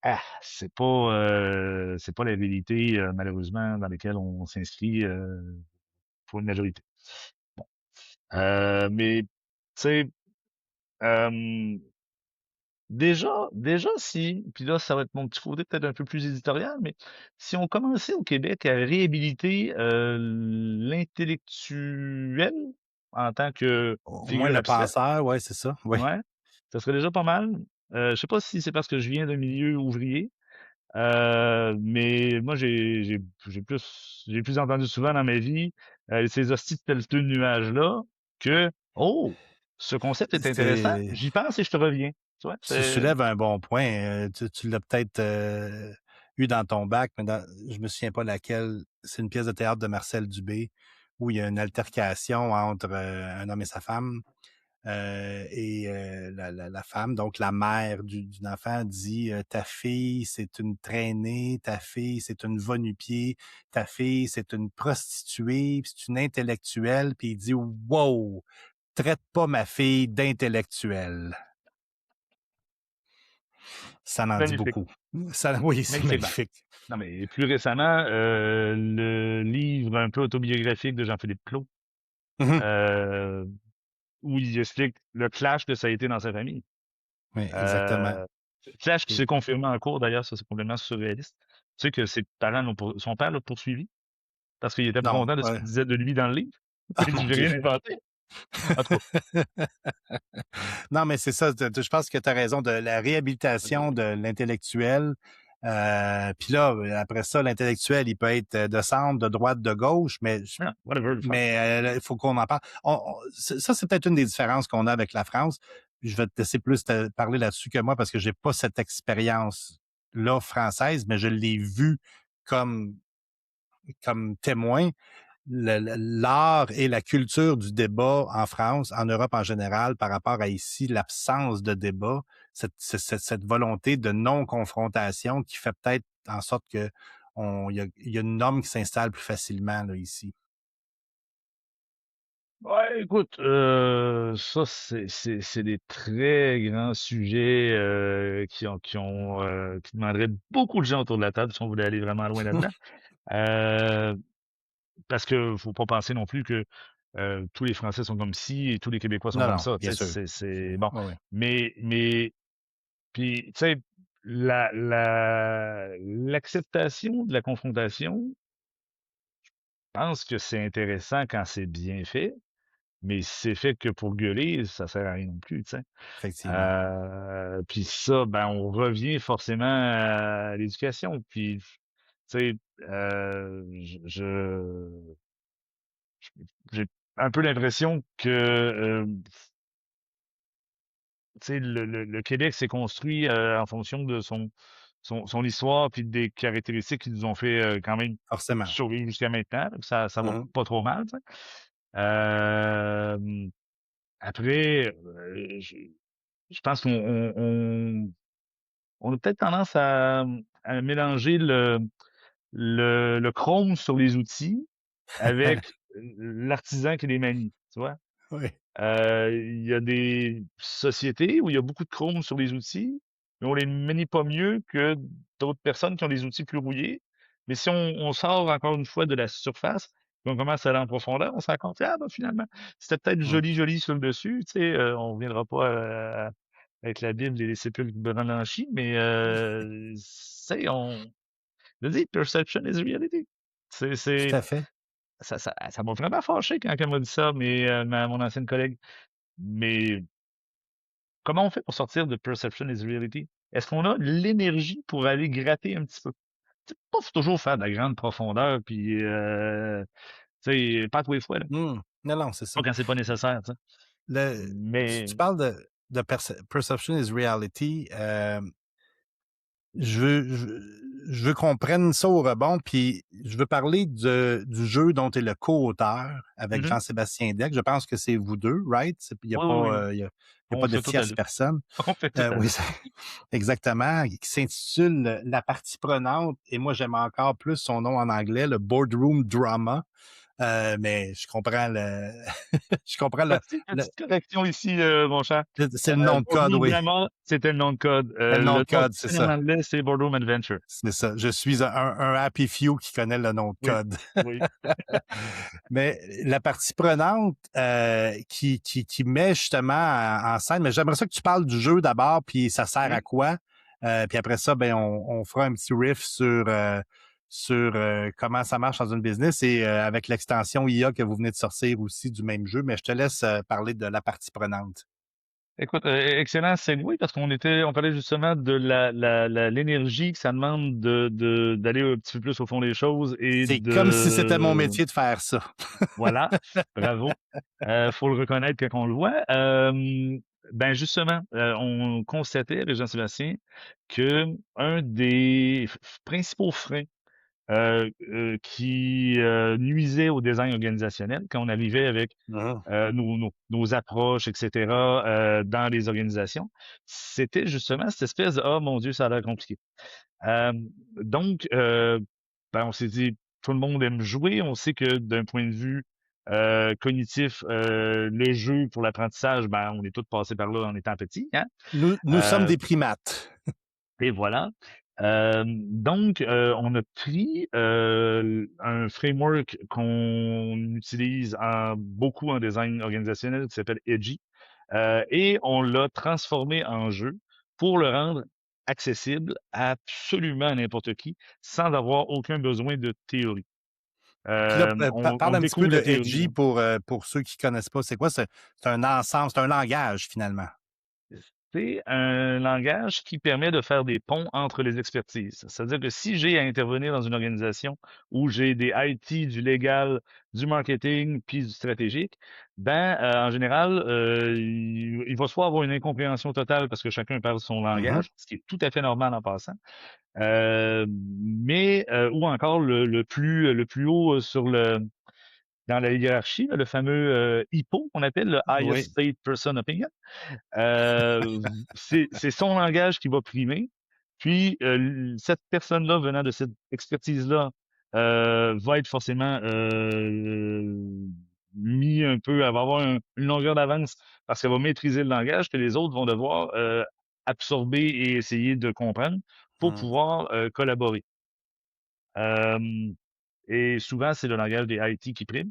Ah, c'est pas la réalité, malheureusement, dans laquelle on s'inscrit pour une majorité. Mais, tu sais, euh, déjà, si, puis là, ça va être mon petit côté peut-être un peu plus éditorial, mais si on commençait au Québec à réhabiliter l'intellectuel en tant que Au moins figure le abstraite, passeur, ouais, c'est ça. Oui. ouais, ça serait déjà pas mal. Je sais pas si c'est parce que je viens d'un milieu ouvrier, mais moi j'ai plus entendu souvent dans ma vie ces hosties de pelleteux de nuages-là que oh, ce concept est intéressant, C'est, j'y pense et je te reviens. Tu vois, tu c'est soulèves un bon point. Tu l'as peut-être eu dans ton bac, mais je me souviens pas laquelle. C'est une pièce de théâtre de Marcel Dubé où il y a une altercation entre un homme et sa femme. La femme, donc la mère d'une enfant, dit ta fille, c'est une traînée, ta fille, c'est une va-nu-pied, ta fille, c'est une prostituée, puis c'est une intellectuelle, puis il dit wow, traite pas ma fille d'intellectuelle. Ça en dit magnifique, beaucoup. Ça, oui, c'est magnifique. Ben, magnifique. non, mais plus récemment, le livre un peu autobiographique de Jean-Philippe Claude, Mhm. euh, où il explique le clash que ça a été dans sa famille. Oui, exactement. Euh, clash qui Puis, s'est confirmé en cours, d'ailleurs, ça c'est complètement surréaliste. Tu sais que ses parents son père l'a poursuivi parce qu'il était pas non, content de ce ouais. qu'il disait de lui dans le livre. Ah Il dit, mon j'ai Dieu. rien inventé. En tout cas, Non, mais c'est ça. Je pense que tu as raison de la réhabilitation de l'intellectuel. Puis là, après ça, l'intellectuel, il peut être de centre, de droite, de gauche, Yeah, whatever, fuck. il faut qu'on en parle. Ça, c'est peut-être une des différences qu'on a avec la France. Je vais te laisser plus te parler là-dessus que moi parce que j'ai pas cette expérience-là française, mais je l'ai vue comme, comme témoin. L'art et la culture du débat en France, en Europe en général, par rapport à ici, l'absence de débat, cette volonté de non-confrontation qui fait peut-être en sorte que il y a une norme qui s'installe plus facilement là, ici. Ouais, écoute, ça, c'est des très grands sujets qui demanderaient beaucoup de gens autour de la table si on voulait aller vraiment loin là-dedans. Euh, Parce que faut pas penser non plus que tous les Français sont comme ci et tous les Québécois sont Non, comme non, ça. bien Tu sais, sûr. c'est bon. Oui, oui. Mais puis tu sais, l'acceptation de la confrontation, je pense que c'est intéressant quand c'est bien fait, mais si c'est fait que pour gueuler, ça sert à rien non plus, tu sais. Effectivement. Puis ça, ben on revient forcément à l'éducation. Puis tu sais, j'ai un peu l'impression que tu sais, le Québec s'est construit en fonction de son histoire puis des caractéristiques qui nous ont fait quand même Forcément. survivre jusqu'à maintenant. Donc ça va Mhm. pas trop mal, tu sais. Euh, Après, je pense on a peut-être tendance à mélanger le chrome sur les outils avec l'artisan qui les manie, tu vois? Oui. Il y a des sociétés où il y a beaucoup de chrome sur les outils, mais on les manie pas mieux que d'autres personnes qui ont des outils plus rouillés. Mais si on sort encore une fois de la surface, puis on commence à aller en profondeur, on se rend compte, ah ben finalement, c'était peut-être Mm. joli, joli sur le dessus, tu sais, on reviendra pas avec la Bible et les sépulcres blanchis, mais c'est je dis, perception is reality. Tout C'est, à fait. ça m'a vraiment fâché quand elle m'a dit ça, mais mon ancienne collègue. Mais comment on fait pour sortir de perception is reality? Est-ce qu'on a l'énergie pour aller gratter un petit peu? C'est pas toujours faire de la grande profondeur, puis tu sais, pas tous les fois, là. Non, non, c'est Pas ça. quand c'est pas nécessaire, tu sais. Tu Mais parles de perception is reality. Je veux, je veux qu'on prenne ça au rebond, puis je veux parler du jeu dont tu es le co-auteur avec mhm. Jean-Sébastien Dec. Je pense que c'est vous deux, right? Il n'y a Oui, oui, oui. pas, il y a On pas de fait tout à tierce l'heure. personne. On fait tout à Oui, l'heure. exactement, qui s'intitule La partie prenante. Et moi, j'aime encore plus son nom en anglais, le Boardroom Drama. Mais je comprends je comprends le- Petite correction ici, mon cher. c'est le nom de code, Boardroom oui. Drama, c'était le nom de code. C'est le nom Le de nom code, c'est officiel en ça. anglais, c'est Boardroom Adventure. C'est ça. Je suis un happy few qui connaît le nom de Oui, code. oui. Mais la partie prenante qui met justement en scène, mais j'aimerais ça que tu parles du jeu d'abord, puis ça sert à Mhm. quoi. Puis après ça, ben on fera un petit riff sur comment ça marche dans une business et avec l'extension IA que vous venez de sortir aussi du même jeu. Mais je te laisse parler de la partie prenante. Écoute, excellent segue parce on parlait justement de l'énergie que ça demande d'aller un petit peu plus au fond des choses et C'est comme si c'était mon de, métier de faire ça. voilà, bravo. Faut le reconnaître quand on le voit. Ben justement, on constatait avec Jean-Sébastien que un des principaux freins qui nuisait au design organisationnel quand on arrivait avec Mhm. nos approches, etc., dans les organisations, c'était justement cette espèce de «Ah, mon Dieu, ça a l'air compliqué». Euh, donc, ben, on s'est dit, tout le monde aime jouer. On sait que d'un point de vue cognitif, le jeu pour l'apprentissage, ben, on est tous passés par là en étant petits, hein? Nous sommes Euh, des primates. et voilà. Donc, on a pris un framework qu'on utilise beaucoup en design organisationnel qui s'appelle Edgy, et on l'a transformé en jeu pour le rendre accessible à absolument n'importe qui sans avoir aucun besoin de théorie. Puis là, On parle un petit peu découvre de la théorie, Edgy là. pour ceux qui connaissent pas. C'est quoi? C'est un ensemble, c'est un langage finalement. C'est un langage qui permet de faire des ponts entre les expertises. C'est-à-dire que si j'ai à intervenir dans une organisation où j'ai des IT, du légal, du marketing, puis du stratégique, ben en général, il va soit avoir une incompréhension totale parce que chacun parle son Mhm. langage, ce qui est tout à fait normal en passant, mais ou encore le plus haut sur le dans la hiérarchie, là, le fameux HIPO qu'on appelle le Oui. Highest Paid Person Opinion. C'est son langage qui va primer. Puis cette personne-là venant de cette expertise-là va être forcément mis un peu, elle va avoir une longueur d'avance parce qu'elle va maîtriser le langage que les autres vont devoir absorber et essayer de comprendre pour Mhm. pouvoir collaborer. Euh, et souvent, c'est le langage des IT qui prime.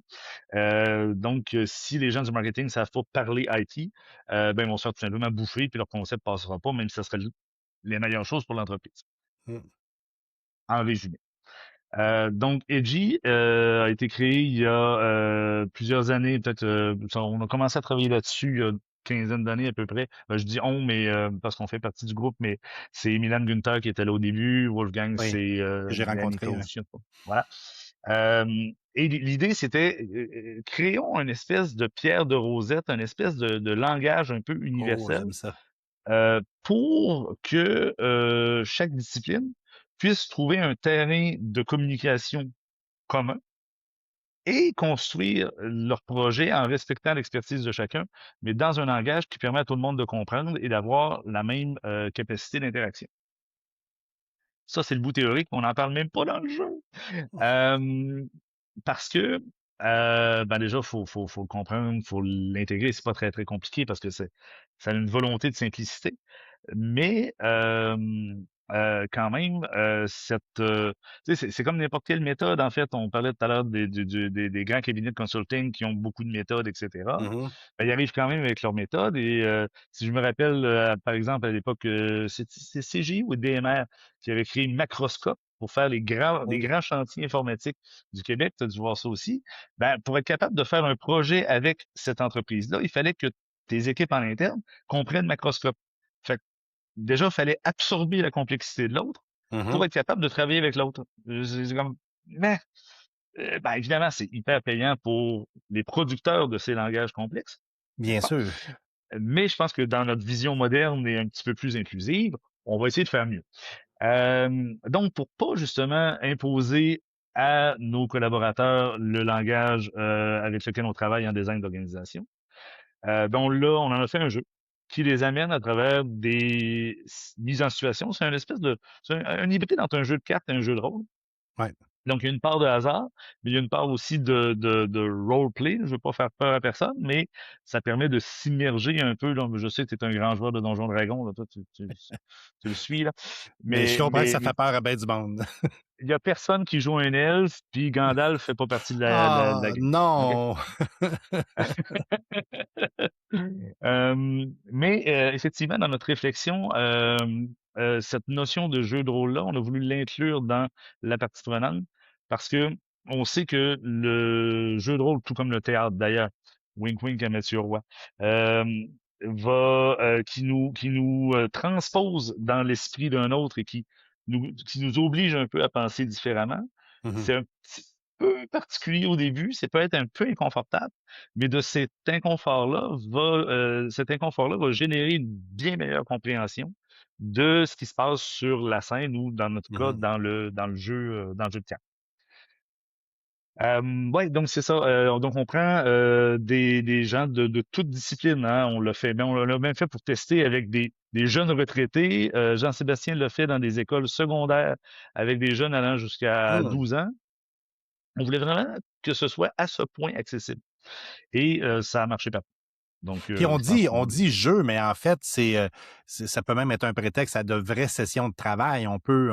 Donc, si les gens du marketing ne savent pas parler IT, ben, ils vont se faire tout simplement bouffer, puis leur concept ne passera pas, même si ça serait les meilleures choses pour l'entreprise. Mhm. En résumé. Donc, Edgy a été créé il y a plusieurs années, peut-être, on a commencé à travailler là-dessus il y a une quinzaine d'années à peu près. Ben, je dis on, mais parce qu'on fait partie du groupe, mais c'est Milan Gunther qui était là au début, Wolfgang, Oui, c'est que j'ai Annika rencontré. Ouais. aussi. Voilà. Euh, et l'idée, c'était créons une espèce de pierre de Rosette, une espèce de langage un peu Oh, universel j'aime ça. pour que chaque discipline puisse trouver un terrain de communication commun et construire leur projet en respectant l'expertise de chacun, mais dans un langage qui permet à tout le monde de comprendre et d'avoir la même capacité d'interaction. Ça, c'est le bout théorique, on n'en parle même pas dans le jeu. Euh, Parce que ben déjà, faut le comprendre, faut l'intégrer. C'est pas très, très compliqué parce que ça a une volonté de simplicité. Mais quand même, tu sais, c'est comme n'importe quelle méthode, en fait. On parlait tout à l'heure des grands cabinets de consulting qui ont beaucoup de méthodes, etc. Mhm. Ben, ils arrivent quand même avec leurs méthodes. Et si je me rappelle, par exemple, à l'époque, c'est CGI ou DMR qui avait créé Macroscope pour faire les Oh. grands chantiers informatiques du Québec. Tu as dû voir ça aussi. Ben, pour être capable de faire un projet avec cette entreprise-là, il fallait que tes équipes en interne comprennent Macroscope. Fait que, déjà, il fallait absorber la complexité de l'autre pour Mhm. être capable de travailler avec l'autre. C'est comme, mais, ben, évidemment, c'est hyper payant pour les producteurs de ces langages complexes. Bien Bon. sûr. Mais je pense que dans notre vision moderne et un petit peu plus inclusive, on va essayer de faire mieux. Donc, pour pas justement imposer à nos collaborateurs le langage avec lequel on travaille en design d'organisation, donc là, on en a fait un jeu qui les amène à travers des mises en situation. C'est une espèce de, c'est un hybride entre un jeu de cartes et un jeu de rôle. Ouais. Donc, il y a une part de hasard, mais il y a une part aussi de roleplay. Je ne veux pas faire peur à personne, mais ça permet de s'immerger un peu. Donc, je sais que tu es un grand joueur de Donjons Dragons, là, toi, tu le suis, là. Mais je comprends que ça Mais fait peur à bien du monde. il y a personne qui joue un elfe, puis Gandalf fait pas partie de de la Ah, game. OK? non! Mais effectivement, dans notre réflexion, cette notion de jeu de rôle-là, on a voulu l'inclure dans la partie prenante parce que on sait que le jeu de rôle, tout comme le théâtre d'ailleurs, wink wink à Mathieu Roy, euh, qui nous transpose dans l'esprit d'un autre et qui nous oblige un peu à penser différemment. Mhm. C'est un petit peu particulier au début, c'est peut être un peu inconfortable, mais de cet inconfort-là va générer une bien meilleure compréhension de ce qui se passe sur la scène ou dans notre cas Mhm. dans le jeu de théâtre. Ouais, donc c'est ça. Donc on prend des gens de toute discipline, hein, on l'a fait, mais on l'a même fait pour tester avec des jeunes retraités. Jean-Sébastien l'a fait dans des écoles secondaires avec des jeunes allant jusqu'à Mhm. 12 ans. On voulait vraiment que ce soit à ce point accessible. Et ça a marché partout. Donc, Puis je pense on qu'on... dit jeu, mais en fait, ça peut même être un prétexte à de vraies sessions de travail. On peut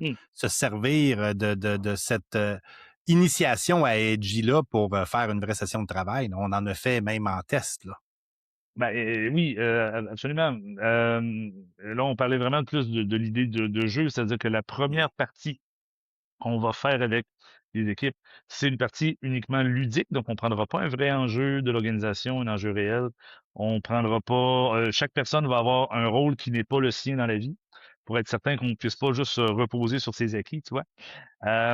Hmm. se servir de cette initiation à Edgy-là pour faire une vraie session de travail. On en a fait même en test, là. Ben, oui, absolument. Là, on parlait vraiment plus de l'idée de jeu, c'est-à-dire que la première partie qu'on va faire avec les équipes. C'est une partie uniquement ludique, donc on prendra pas un vrai enjeu de l'organisation, un enjeu réel. On prendra pas. Chaque personne va avoir un rôle qui n'est pas le sien dans la vie, pour être certain qu'on ne puisse pas juste se reposer sur ses acquis, tu vois.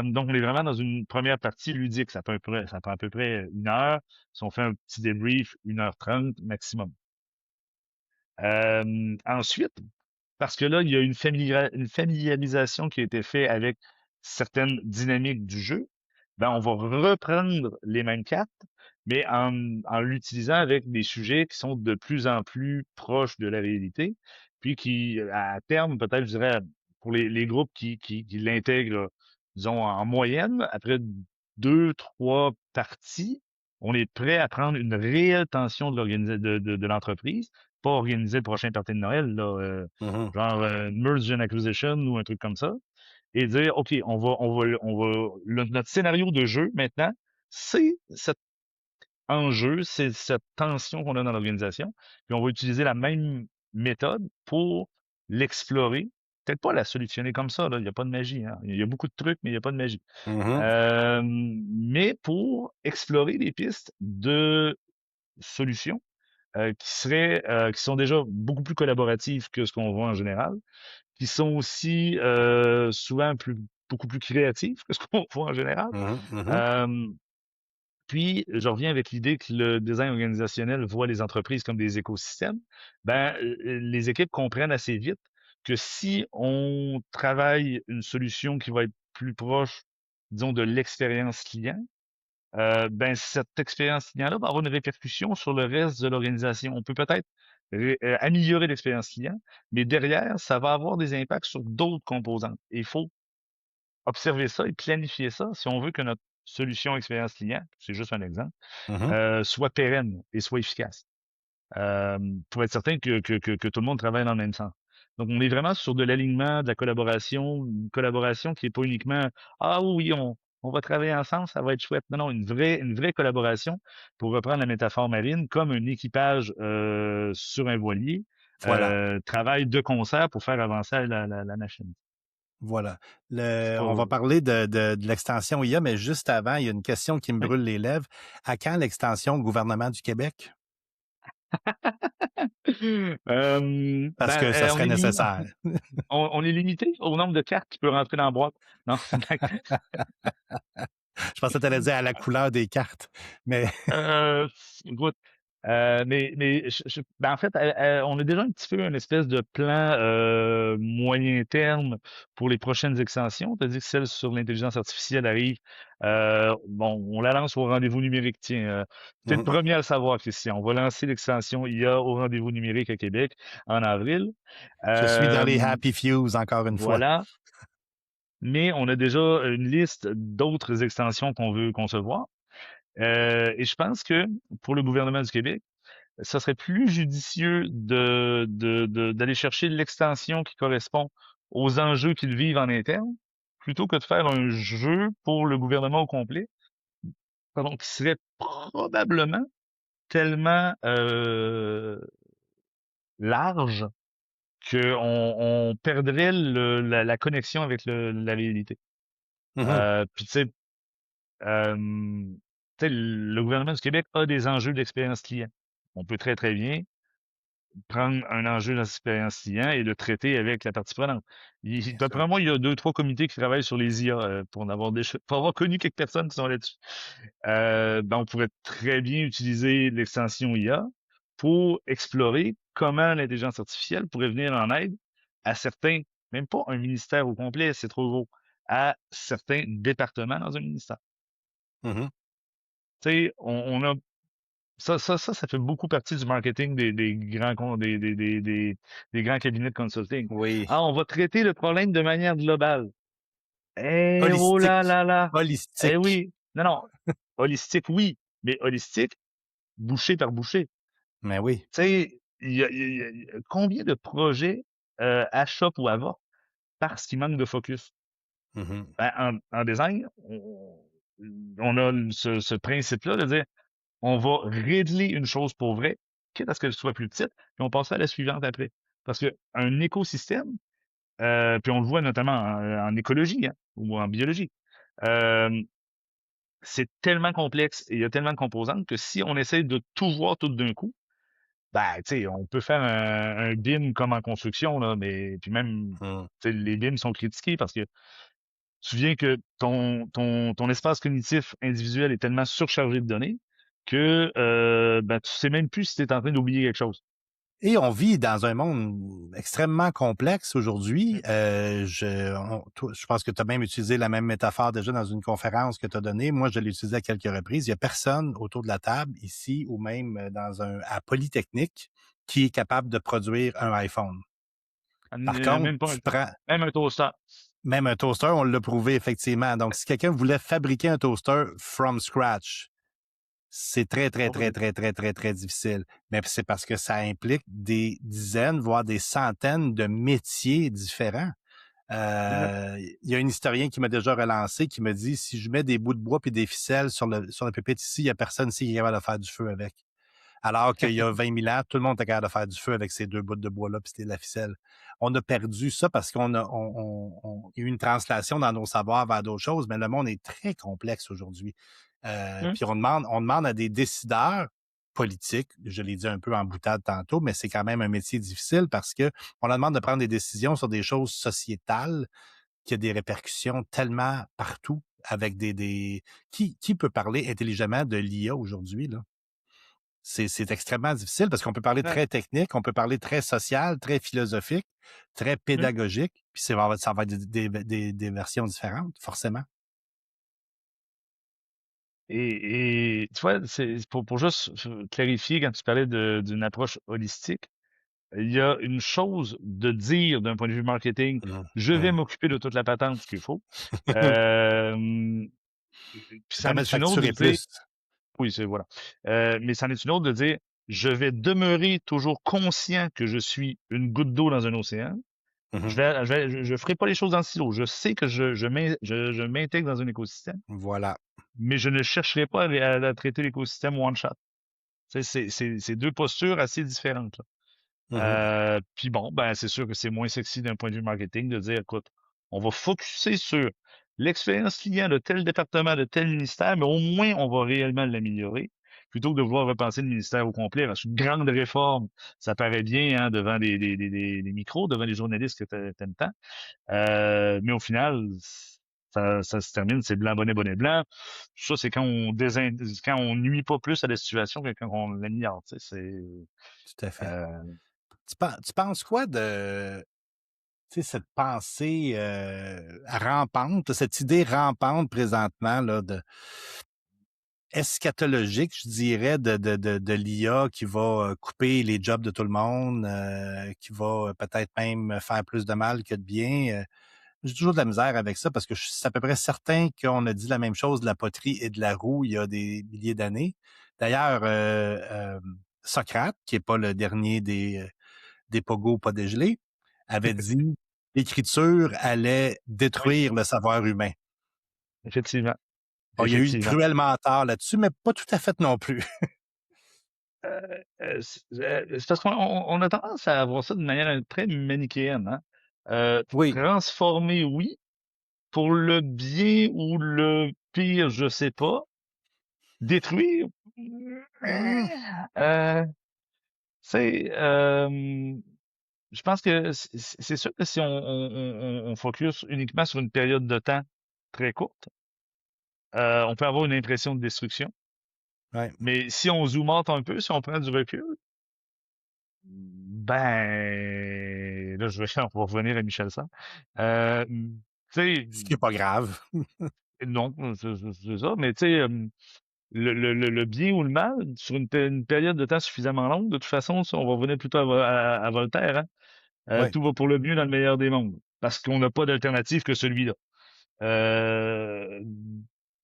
Donc, on est vraiment dans une première partie ludique. Ça prend à peu près 1 heure. Si on fait un petit débrief, 1h30 maximum. Ensuite, parce que là, il y a une familiarisation qui a été faite avec certaines dynamiques du jeu, ben, on va reprendre les mêmes cartes, mais en l'utilisant avec des sujets qui sont de plus en plus proches de la réalité, puis qui, à terme, peut-être, je dirais, pour les groupes qui l'intègrent, là, disons, en moyenne, après 2, 3 parties, on est prêt à prendre une réelle tension de l'entreprise, pas organiser le prochain party de Noël, là, Mhm. genre merge and acquisition ou un truc comme ça, et dire, OK, notre scénario de jeu maintenant, c'est cet enjeu, c'est cette tension qu'on a dans l'organisation, puis on va utiliser la même méthode pour l'explorer. Peut-être pas la solutionner comme ça, là. Il n'y a pas de magie, hein. Il y a beaucoup de trucs, mais il n'y a pas de magie. Mhm. Mais pour explorer les pistes de solutions qui sont déjà beaucoup plus collaboratives que ce qu'on voit en général, qui sont aussi souvent beaucoup plus créatives que ce qu'on voit en général. Mhm. Mhm. Euh, Puis, je reviens avec l'idée que le design organisationnel voit les entreprises comme des écosystèmes. Ben, les équipes comprennent assez vite que si on travaille une solution qui va être plus proche, disons, de l'expérience client, ben, cette expérience client-là va avoir une répercussion sur le reste de l'organisation. On peut peut-être améliorer l'expérience client, mais derrière, ça va avoir des impacts sur d'autres composantes. Et il faut observer ça et planifier ça si on veut que notre solution expérience client, c'est juste un exemple, Mhm. soit pérenne et soit efficace. Pour être certain que tout le monde travaille dans le même sens. Donc, on est vraiment sur de l'alignement, de la collaboration, une collaboration qui est pas uniquement ah oui, on va travailler ensemble, ça va être chouette. Non, non, une vraie collaboration, pour reprendre la métaphore marine, comme un équipage sur un voilier, Voilà. travaille de concert pour faire avancer la machine. Voilà. C'est On pas. va parler de l'extension IA, mais juste avant, il y a une question qui me Oui. brûle les lèvres. À quand l'extension gouvernement du Québec? Parce Ben, que ça on serait est nécessaire. on est limité au nombre de cartes qui peut rentrer dans la boîte. Non, c'est une blague. Je pensais que tu allais dire à la couleur des cartes. Mais Écoute, ben en fait, on a déjà un petit peu une espèce de plan moyen terme pour les prochaines extensions. C'est-à-dire que celle sur l'intelligence artificielle arrive. Bon, on la lance au rendez-vous numérique. Tiens, t'es le Mhm. premier à le savoir, Christian. On va lancer l'extension IA au rendez-vous numérique à Québec en avril. Je suis dans Euh, les Happy Fews, encore une fois. voilà. Mais on a déjà une liste d'autres extensions qu'on veut concevoir. Et je pense que pour le gouvernement du Québec, ça serait plus judicieux d'aller chercher l'extension qui correspond aux enjeux qu'ils vivent en interne, plutôt que de faire un jeu pour le gouvernement au complet, pardon, qui serait probablement tellement large qu'on perdrait la connexion avec la réalité. Mhm. Puis euh, tu sais, le gouvernement du Québec a des enjeux d'expérience client. On peut très, très bien prendre un enjeu d'expérience client et le traiter avec la partie prenante. Bien sûr. D'après moi, il y a 2, 3 comités qui travaillent sur les IA pour avoir connu quelques personnes qui sont là-dessus. Ben, on pourrait très bien utiliser l'extension IA pour explorer comment l'intelligence artificielle pourrait venir en aide à certains, même pas un ministère au complet, c'est trop gros, à certains départements dans un ministère. Mhm. Tu sais, on a ça fait beaucoup partie du marketing des des grands cabinets de consulting. Oui. Ah, on va traiter le problème de manière globale. Eh, oh là Holistique. là là. Eh Holistique. oui. Non, non. Holistique, oui. Mais holistique, bouchée par bouchée. Mais oui. Tu sais, il y a combien de projets achoppent ou avortent parce qu'il manque de focus? Mhm. Ben, en design, on a ce principe-là de dire on va régler une chose pour vrai, quitte à ce qu'elle soit plus petite, puis on passe à la suivante après. Parce que un écosystème, puis on le voit notamment en écologie hein, ou en biologie. c'est tellement complexe et il y a tellement de composantes que si on essaie de tout voir tout d'un coup, ben, tu sais, on peut faire un BIM comme en construction, là, mais puis même, Mmh. tu sais, les BIM sont critiqués parce que tu viens que ton espace cognitif individuel est tellement surchargé de données que ben, tu sais même plus si tu es en train d'oublier quelque chose. Et on vit dans un monde extrêmement complexe aujourd'hui. Mm. Je pense que tu as même utilisé la même métaphore déjà dans une conférence que tu as donnée. Moi, je l'ai utilisée à quelques reprises. Il y a personne autour de la table, ici ou même à Polytechnique, qui est capable de produire un iPhone. Par contre, Même pas tu prends même un toaster. même un toaster, on l'a prouvé effectivement. Donc, si quelqu'un voulait fabriquer un toaster from scratch, c'est très, très, Pas très, possible. très, très, très, très difficile. Mais c'est parce que ça implique des dizaines, voire des centaines de métiers différents. Exact. Il y a un historien qui m'a déjà relancé, qui me dit, si je mets des bouts de bois et des ficelles sur le pupitre ici, il y a personne ici qui est capable de faire du feu avec. Alors qu'il y a 20 000 ans, tout le monde était capable de faire du feu avec ces deux bouts de bois-là, puis c'était de la ficelle. On a perdu ça parce il y a eu une translation dans nos savoirs vers d'autres choses, mais le monde est très complexe aujourd'hui. Mm. Puis on demande à des décideurs politiques, je l'ai dit un peu en boutade tantôt, mais c'est quand même un métier difficile parce que on leur demande de prendre des décisions sur des choses sociétales qui a des répercussions tellement partout avec qui peut parler intelligemment de l'IA aujourd'hui, là? C'est extrêmement difficile parce qu'on peut parler Exact. très technique, on peut parler très social, très philosophique, très Mm. pédagogique, puis ça va être des versions différentes, forcément. Et tu vois, c'est pour juste clarifier quand tu parlais d'une approche holistique, il y a une chose de dire d'un point de vue marketing, Mmh, je vais mmh. m'occuper de toute la patente, ce qu'il faut. Euh, Puis Ça c'en permet de est une autre de facturer dire, plus. oui, c'est voilà. Mais c'en est une autre de dire, je vais demeurer toujours conscient que je suis une goutte d'eau dans un océan. Mmh. Je ferai pas les choses dans le silo. Je sais que je m'intègre dans un écosystème, Voilà. mais je ne chercherai pas à traiter l'écosystème one shot. Tu sais, c'est deux postures assez différentes, là. Mmh. Puis bon, ben c'est sûr que c'est moins sexy d'un point de vue marketing de dire, écoute, on va focuser sur l'expérience client de tel département, de tel ministère, mais au moins on va réellement l'améliorer, plutôt que de vouloir repenser le ministère au complet. Parce qu'une grande réforme, ça paraît bien hein, devant des micros, devant les journalistes que t'aimes tant. Mais au final, ça se termine, c'est blanc, bonnet, bonnet, blanc. Ça, c'est quand on nuit pas plus à la situation que quand on l'améliore. Tu sais, Tout à fait. euh, Tu penses quoi de, tu sais, cette pensée, rampante, cette idée rampante présentement là de eschatologique, je dirais, de l'IA qui va couper les jobs de tout le monde, qui va peut-être même faire plus de mal que de bien. J'ai toujours de la misère avec ça parce que je suis à peu près certain qu'on a dit la même chose de la poterie et de la roue il y a des milliers d'années. D'ailleurs, Socrate, qui est pas le dernier des pogos pas dégelés, avait dit l'écriture allait oui, détruire le savoir humain. effectivement. Bon, il y a eu Effectivement. cruellement tard là-dessus, mais pas tout à fait non plus. C'est parce qu'on a tendance à voir ça de manière très manichéenne, hein. Oui. Transformer, oui. Pour le bien ou le pire, je sais pas. Détruire, Mmh. euh, c'est, je pense que c'est sûr que si on focus uniquement sur une période de temps très courte, on peut avoir une impression de destruction. Ouais. Mais si on zoome out un peu, si on prend du recul, ben, là, on va revenir à Michel Sarr. Tu sais, Ce qui est pas grave. non, c'est ça, mais tu sais, le bien ou le mal, sur une période de temps suffisamment longue, de toute façon, ça, on va revenir plutôt à Voltaire, hein. Oui. Tout va pour le mieux dans le meilleur des mondes, parce qu'on n'a pas d'alternative que celui-là. Euh,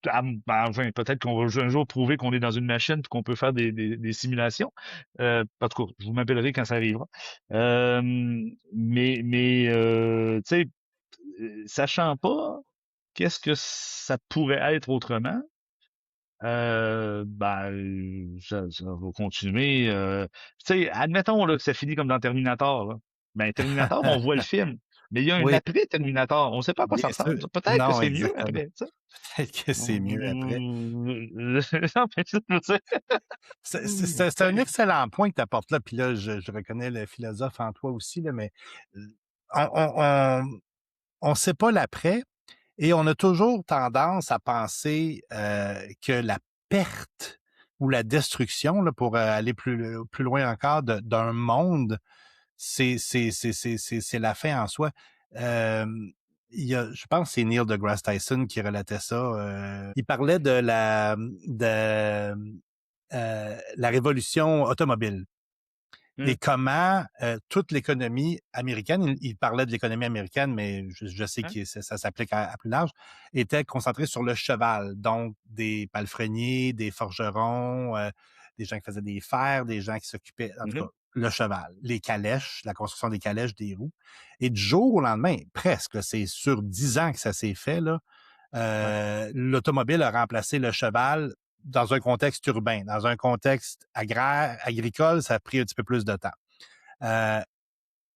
enfin, peut-être qu'on va un jour prouver qu'on est dans une machine et qu'on peut faire des simulations. En tout cas, je vous m'appellerai quand ça arrivera. Euh, tu sais, sachant pas qu'est-ce que ça pourrait être autrement, ça va continuer. Tu sais, admettons là, que ça finit comme dans Terminator. Là. Ben, Terminator, on voit le film. Mais il y a un Oui, après Terminator. On sait pas à quoi ça bien sûr. ressemble. Peut-être que Non, c'est mieux exactement. après, tu sais. Peut-être que c'est mieux après. Non, mais je veux dire, C'est un excellent point que tu apportes là. Puis là, je reconnais le philosophe en toi aussi, là, mais on sait pas l'après et on a toujours tendance à penser que la perte ou la destruction, là, pour aller plus loin encore, d'un monde, c'est la fin en soi. Euh, je pense que c'est Neil deGrasse Tyson qui relatait ça. Il parlait de la révolution automobile et hum, comment toute l'économie américaine, il parlait de l'économie américaine, mais je sais hein, que ça s'applique à plus large, était concentré sur le cheval. Donc, des palefreniers, des forgerons, des gens qui faisaient des fers, des gens qui s'occupaient, en tout mhm, cas, le cheval, les calèches, la construction des calèches, des roues. Et du jour au lendemain, presque, là, c'est sur 10 ans que ça s'est fait, là, ouais, l'automobile a remplacé le cheval dans un contexte urbain. Dans un contexte agricole, ça a pris un petit peu plus de temps. Euh,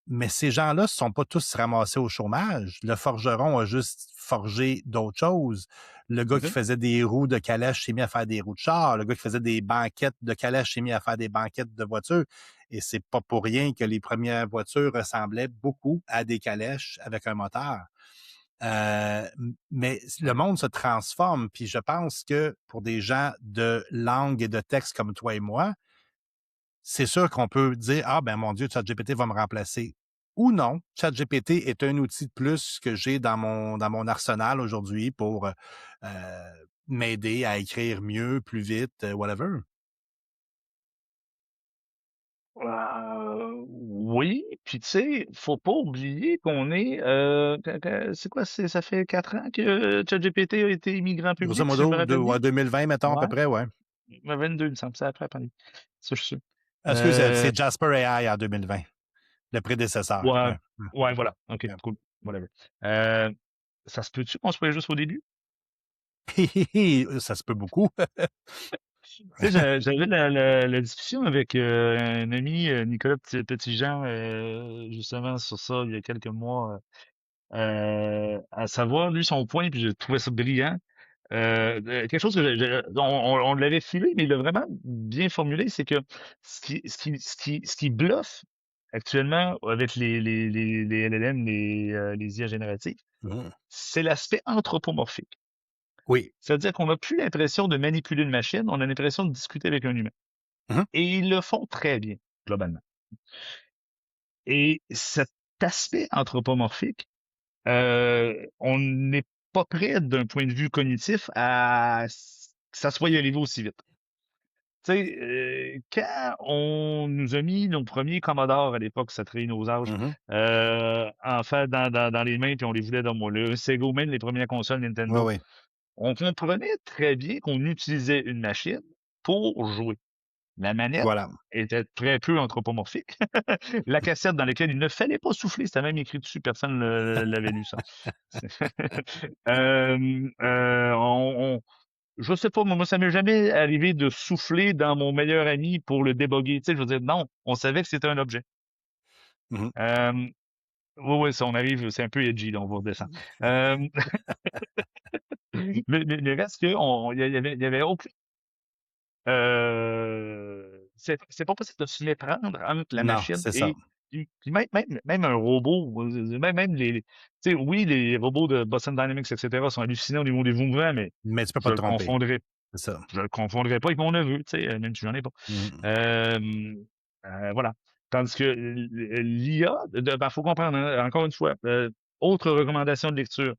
mais ces gens-là ne se sont pas tous ramassés au chômage. Le forgeron a juste forgé d'autres choses. Le gars qui mhm, faisait des roues de calèche s'est mis à faire des roues de char. Le gars qui faisait des banquettes de calèche s'est mis à faire des banquettes de voitures. Et c'est pas pour rien que les premières voitures ressemblaient beaucoup à des calèches avec un moteur. Mais le monde se transforme, puis je pense que pour des gens de langue et de texte comme toi et moi, c'est sûr qu'on peut dire ah ben mon Dieu, ChatGPT va me remplacer. Ou non, ChatGPT est un outil de plus que j'ai dans mon arsenal aujourd'hui pour m'aider à écrire mieux, plus vite, whatever. oui, puis tu sais, faut pas oublier qu'on est, c'est quoi, ça fait 4 ans que ChatGPT a été mis grand Grosso public, si je me modo, rappelle bien. 2020, mettons à peu Ouais, près, ouais. 22, il me semble, c'est après la pandémie. Ça, je suis sûr. Excuse, Euh, c'est Jasper AI en 2020, le prédécesseur. ouais, Ouais. ouais, voilà. OK, Ouais. cool. Whatever. Euh, ça se peut-tu qu'on soit juste au début? Ça se peut beaucoup. Tu sais, j'avais la discussion avec un ami, Nicolas Petitjean, justement sur ça il y a quelques mois. À savoir, lui, son point, puis j'ai trouvé ça brillant. Quelque chose que on l'avait filé, mais il l'a vraiment bien formulé, c'est que ce qui bluffe actuellement avec les LLM, les IA génératives, Mhm. c'est l'aspect anthropomorphique. Oui. C'est-à-dire qu'on n'a plus l'impression de manipuler une machine, on a l'impression de discuter avec un humain. Mhm. Et ils le font très bien, globalement. Et cet aspect anthropomorphique, on n'est pas prêt d'un point de vue cognitif que ça soit y arrivé aussi vite. Tu sais, quand on nous a mis nos premiers Commodore à l'époque, ça trahit nos âges, Mhm. en fait, dans les mains, puis on les voulait dans le Sega, ou même les premières consoles Oui, Nintendo, oui. on comprenait très bien qu'on utilisait une machine pour jouer. La manette Voilà. était très peu anthropomorphique. La cassette dans laquelle il ne fallait pas souffler, c'était même écrit dessus, personne ne l'avait lu ça. Je sais pas, moi, ça m'est jamais arrivé de souffler dans mon meilleur ami pour le déboguer. Tu sais, je veux dire, non, on savait que c'était un objet. Mhm. Euh, oui, oui, ça, on arrive, c'est un peu edgy, là, on va redescendre. Euh, mais reste que, il y avait aucun, c'est pas possible de se méprendre entre la Non, machine c'est ça. puis même un robot, même tu sais, oui, les robots de Boston Dynamics, etc., sont hallucinants au niveau des mouvements, mais Mais tu peux je pas te le tromper. confondrais C'est ça. je le confondrais pas avec mon neveu, tu sais, même si j'en ai pas. Mhm. Euh, voilà. Tandis que l'IA, faut comprendre, hein, encore une fois, autre recommandation de lecture,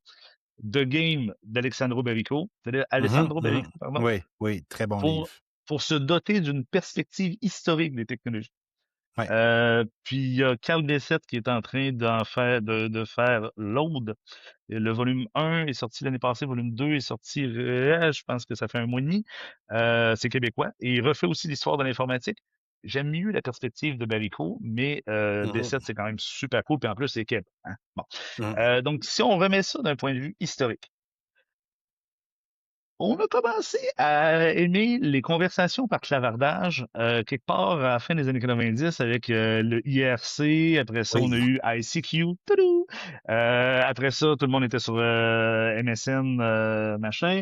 The Game d'Alessandro Barico, c'est-à-dire Mhm. Alessandro Mhm. Barico, pardon, Oui, oui, très bon livre. pour, pour se doter d'une perspective historique des technologies. Ouais. Puis il y a Carl Bessette qui est en train de faire l'Aude. Et le volume 1 est sorti l'année passée, volume 2 est sorti, je pense que ça fait un mois et demi. C'est québécois. Et il refait aussi l'histoire de l'informatique. J'aime mieux la perspective de Barico, mais Mhm. Bessette, c'est quand même super cool. Puis en plus, c'est Québec. Hein? Bon. Mhm. Donc, si on remet ça d'un point de vue historique, On a commencé à aimer les conversations par clavardage quelque part à la fin des années 90 avec le IRC. Après ça, on a Oui. eu ICQ. Toudou! Après ça, tout le monde était sur MSN, machin.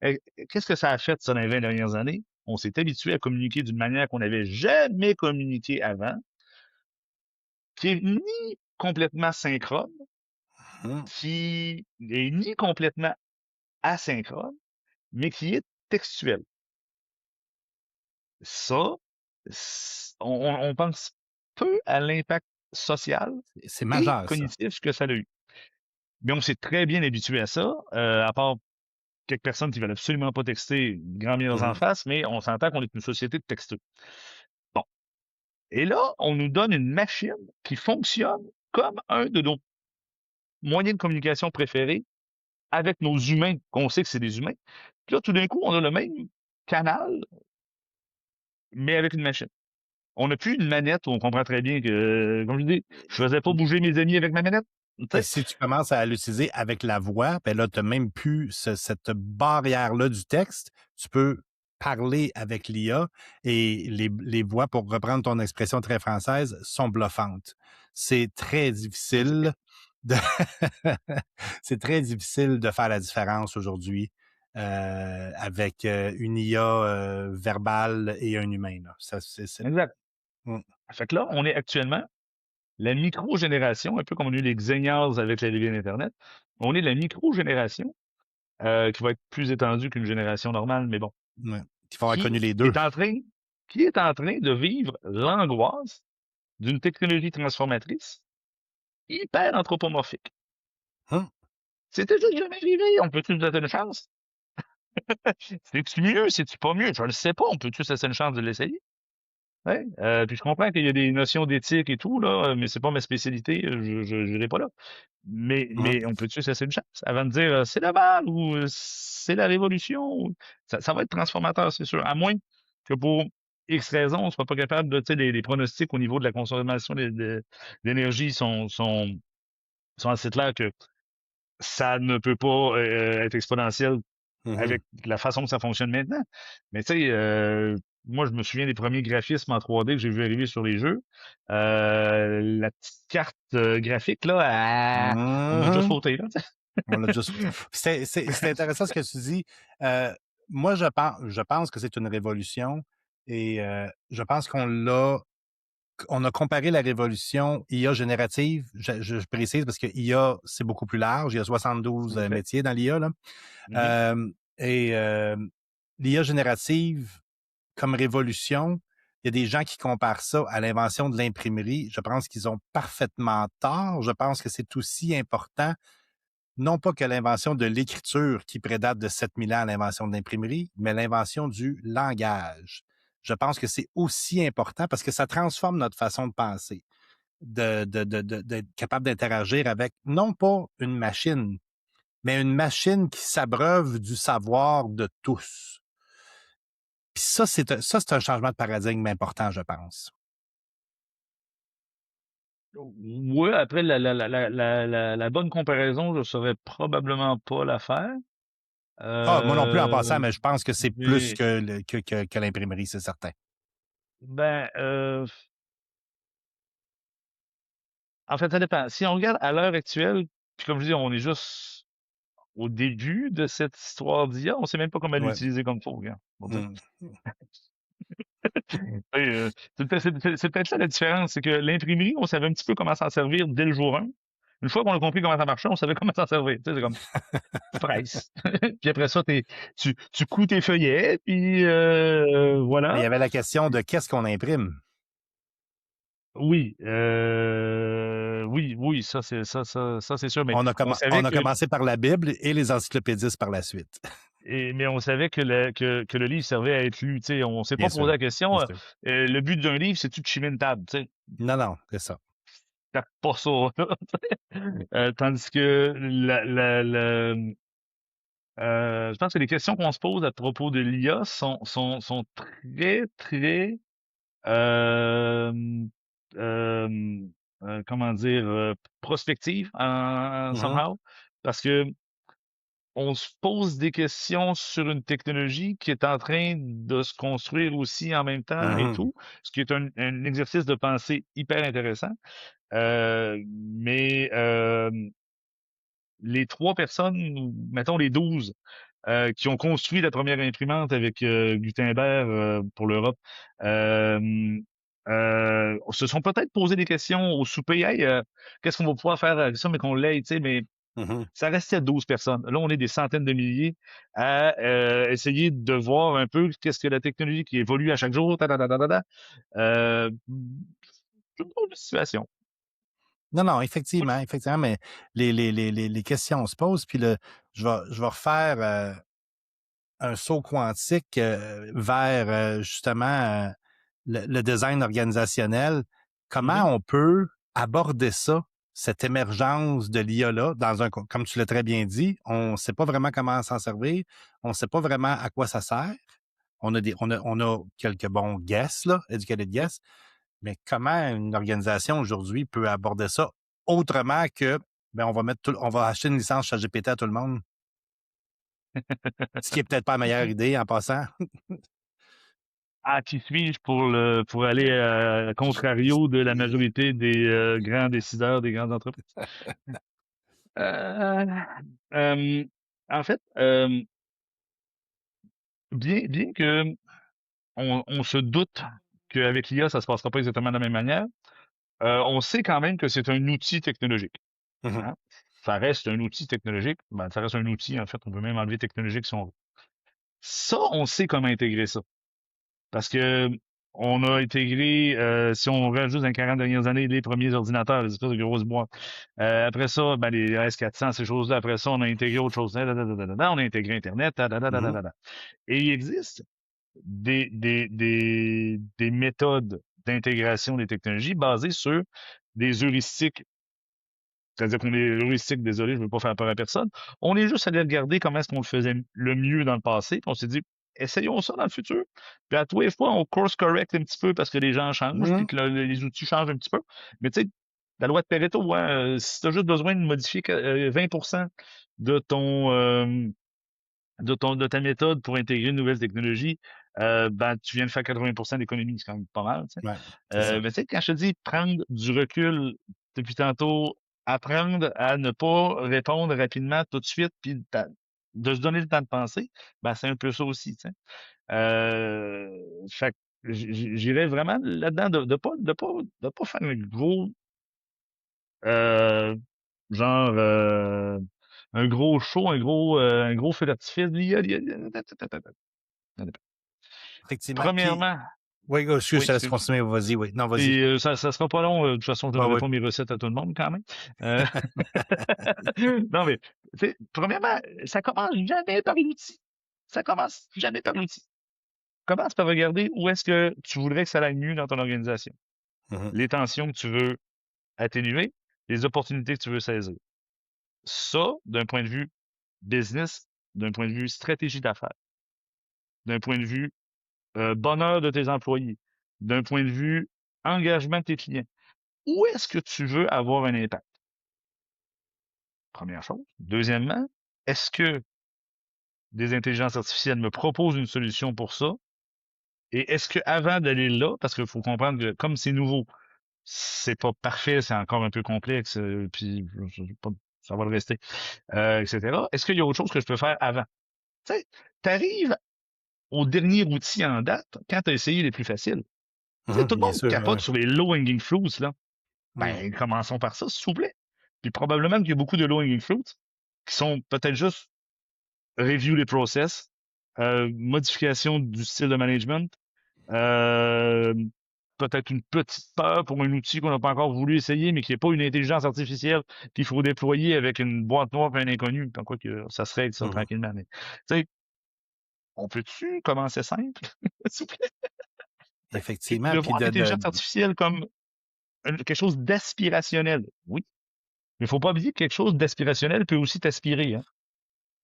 Et qu'est-ce que ça a fait, ça, dans les 20 dernières années? On s'est habitué à communiquer d'une manière qu'on n'avait jamais communiqué avant, qui est ni complètement synchrone, Mhm. qui est ni complètement asynchrone, mais qui est textuelle. Ça, on pense peu à l'impact social C'est et majeur, ça. cognitif que ça a eu. Mais on s'est très bien habitué à ça, à part quelques personnes qui veulent absolument pas texter, grand bien en Mhm. face, mais on s'entend qu'on est une société de texteux. Bon. Et là, on nous donne une machine qui fonctionne comme un de nos moyens de communication préférés avec nos humains, qu'on sait que c'est des humains. Puis là, tout d'un coup, on a le même canal, mais avec une machine. On n'a plus une manette où on comprend très bien que, comme je dis, je faisais pas bouger mes amis avec ma manette. Tu Et sais? si tu commences à l'utiliser avec la voix, ben là, tu n'as même plus cette barrière-là du texte. Tu peux parler avec l'IA et les voix, pour reprendre ton expression très française, sont bluffantes. C'est très difficile de c'est très difficile de faire la différence aujourd'hui avec une IA verbale et un humain. Là. Ça, Exact. Mm, Fait que là, on est actuellement la micro-génération, un peu comme on a eu les Xenials avec la levée d'Internet. On est la micro-génération, qui va être plus étendue qu'une génération normale, mais bon, ouais. Il faut avoir connu qui les deux. est en train, qui est en train de vivre l'angoisse d'une technologie transformatrice hyper anthropomorphique. Hum, C'était juste jamais arrivé. On peut-tu nous donner une chance? C'est-tu mieux? C'est-tu pas mieux? Je ne sais pas. On peut-tu se laisser une chance de l'essayer? Ouais. Puis je comprends qu'il y a des notions d'éthique et tout, là, mais c'est pas ma spécialité. Je n'irai pas là. hum, Mais on peut-tu se laisser une chance avant de dire c'est le mal ou c'est la révolution? Ça va être transformateur, c'est sûr. À moins que pour X raisons, on soit pas capable de, tu sais, les pronostics au niveau de la consommation d'énergie sont assez clairs que ça ne peut pas être exponentiel mhm. avec la façon que ça fonctionne maintenant. Mais tu sais, moi, je me souviens des premiers graphismes en 3D que j'ai vu arriver sur les jeux. La petite carte graphique, là, on a déjà Mhm. sauté, là. On l'a déjà sauté. C'est intéressant ce que tu dis. Moi, je pense que c'est une révolution et je pense on a comparé la révolution IA générative. Je précise parce que IA, c'est beaucoup plus large. Il y a 72 En effet. métiers dans l'IA, là. Mhm. Et l'IA générative comme révolution, il y a des gens qui comparent ça à l'invention de l'imprimerie. Je pense qu'ils ont parfaitement tort. Je pense que c'est aussi important, non pas que l'invention de l'écriture qui prédate de 7000 ans à l'invention de l'imprimerie, mais l'invention du langage. Je pense que c'est aussi important parce que ça transforme notre façon de penser, d'être capable d'interagir avec non pas une machine, mais une machine qui s'abreuve du savoir de tous. Puis ça, c'est un changement de paradigme important, je pense. Ouais, après, la bonne comparaison, je saurais probablement pas la faire. Ah, moi non plus en Euh, passant, mais je pense que c'est plus mais, que, que l'imprimerie, c'est certain. ben, en fait, ça dépend. Si on regarde à l'heure actuelle, puis comme je dis, on est juste au début de cette histoire d'IA, on sait même pas comment Ouais. l'utiliser comme faut, regarde. Bon, tu sais. Mm. C'est peut-être ça la différence, c'est que l'imprimerie, on savait un petit peu comment s'en servir dès le jour 1. Une fois qu'on a compris comment ça marchait, on savait comment s'en servir. Tu sais, c'est comme, tu presses. Puis après ça, tu couds tes feuillets, puis Mais il voilà. y avait la question de qu'est-ce qu'on imprime. Oui, oui, ça c'est sûr. Mais on savait On a que commencé par la Bible et les encyclopédistes par la suite. mais on savait que le livre servait à être lu. Tu sais, on s'est Bien pas sûr. posé la question. Bien sûr. Le but d'un livre, c'est-tu de chimer une table? Tu sais, Non, non, c'est ça. tape pas ça. Là. Tandis que je pense que les questions qu'on se pose à propos de l'IA sont très, très euh, euh, comment dire prospectives en Mhm. somehow. Parce que on se pose des questions sur une technologie qui est en train de se construire aussi en même temps et Mhm, tout, ce qui est un exercice de pensée hyper intéressant. Mais les 3 personnes, ou mettons les 12, qui ont construit la première imprimante avec Gutenberg pour l'Europe, euh, se sont peut-être posé des questions au souper. Hey, qu'est-ce qu'on va pouvoir faire avec ça, mais qu'on l'aide, tu sais, mais mhm. ça restait 12 personnes. Là, on est des centaines de milliers à essayer de voir un peu qu'est-ce que la technologie qui évolue à chaque jour. Ta, ta, ta, ta, ta, ta. C'est une drôle de situation. Non, non, Moi, effectivement, effectivement, mais les questions se posent, puis je vais refaire un saut quantique vers justement le design organisationnel. Comment mhm, on peut aborder ça, cette émergence de l'IA-là, comme tu l'as très bien dit, on ne sait pas vraiment comment s'en servir, on ne sait pas vraiment à quoi ça sert. On a quelques bons guesses, là, educated guess, mais comment une organisation aujourd'hui peut aborder ça autrement que ben, on va acheter une licence chez GPT à tout le monde, ce qui est peut-être pas la meilleure idée en passant. à qui suis-je pour aller à contrario de la majorité des grands décideurs des grandes entreprises? Euh, euh, en fait, bien que on se doute qu'avec l'IA, ça se passera pas exactement de la même manière, on sait quand même que c'est un outil technologique. Mhm, Hein? Ça reste un outil technologique. Ben, ça reste un outil, en fait. On peut même enlever technologique si on veut. Ça, on sait comment intégrer ça. Parce que on a intégré, si on rajoute dans les 40 dernières années, les premiers ordinateurs, les espèces de grosses boîtes. Après ça, ben, les S400, ces choses-là. Après ça, on a intégré autre chose. On a intégré Internet. mhm, Et il existe des méthodes d'intégration des technologies basées sur des heuristiques. C'est-à-dire qu'on est heuristique, désolé, je ne veux pas faire peur à personne. On est juste allé regarder comment est-ce qu'on le faisait le mieux dans le passé, puis on s'est dit, essayons ça dans le futur. Puis à tous les fois, on course correct un petit peu parce que les gens changent, puis mhm. que les outils changent un petit peu. Mais tu sais, la loi de Pareto, hein, si tu as juste besoin de modifier 20% de de ta méthode pour intégrer une nouvelle technologie, ben, tu viens de faire 80% d'économie, c'est quand même pas mal, tu sais. Ouais, c'est ça. Mais tu sais, quand je te dis prendre du recul depuis tantôt, apprendre à ne pas répondre rapidement tout de suite, puis de se donner le temps de penser, ben, c'est un peu ça aussi, tu sais. Euh, fait que j'irais vraiment là-dedans de pas faire un gros, euh, genre, un gros show, un gros feu d'artifice. Effectivement. Puis, Premièrement, oui, excuse, oui, je te laisse excuse. continuer. Vas-y, oui. Non, vas-y. Puis ça sera pas long. De toute façon, je Ouais, donnerai ouais. pas mes recettes à tout le monde quand même. Euh, non, mais tu sais, premièrement, ça commence jamais par l'outil. Ça commence jamais par l'outil. Commence par regarder où est-ce que tu voudrais que ça aille mieux dans ton organisation. Mhm, Les tensions que tu veux atténuer, les opportunités que tu veux saisir. Ça, d'un point de vue business, d'un point de vue stratégie d'affaires, d'un point de vue bonheur de tes employés, d'un point de vue engagement de tes clients. Où est-ce que tu veux avoir un impact? Première chose. Deuxièmement, est-ce que des intelligences artificielles me proposent une solution pour ça? Et est-ce que avant d'aller là, parce qu'il faut comprendre que comme c'est nouveau, c'est pas parfait, c'est encore un peu complexe, puis ça va le rester, etc. Est-ce qu'il y a autre chose que je peux faire avant? Tu sais, t'arrives au dernier outil en date quand tu as essayé les plus faciles. Tu sais, mhm, tout le bien monde sûr, capote ouais. sur les low-hanging fruits, là. Mhm, Ben, commençons par ça, s'il vous plaît. Puis probablement qu'il y a beaucoup de low-hanging fruits qui sont peut-être juste review les process, modification du style de management, euh, peut-être une petite peur pour un outil qu'on n'a pas encore voulu essayer, mais qui n'est pas une intelligence artificielle qu'il faut déployer avec une boîte noire et un inconnu. Tant quoi que ça se règle, ça, mhm. tranquillement. Mais, tu sais, on peut-tu commencer simple, s'il vous plaît? Puis Effectivement. de Puis voir l'intelligence artificielle comme quelque chose d'aspirationnel. Oui. Mais faut pas oublier que quelque chose d'aspirationnel peut aussi t'aspirer, hein.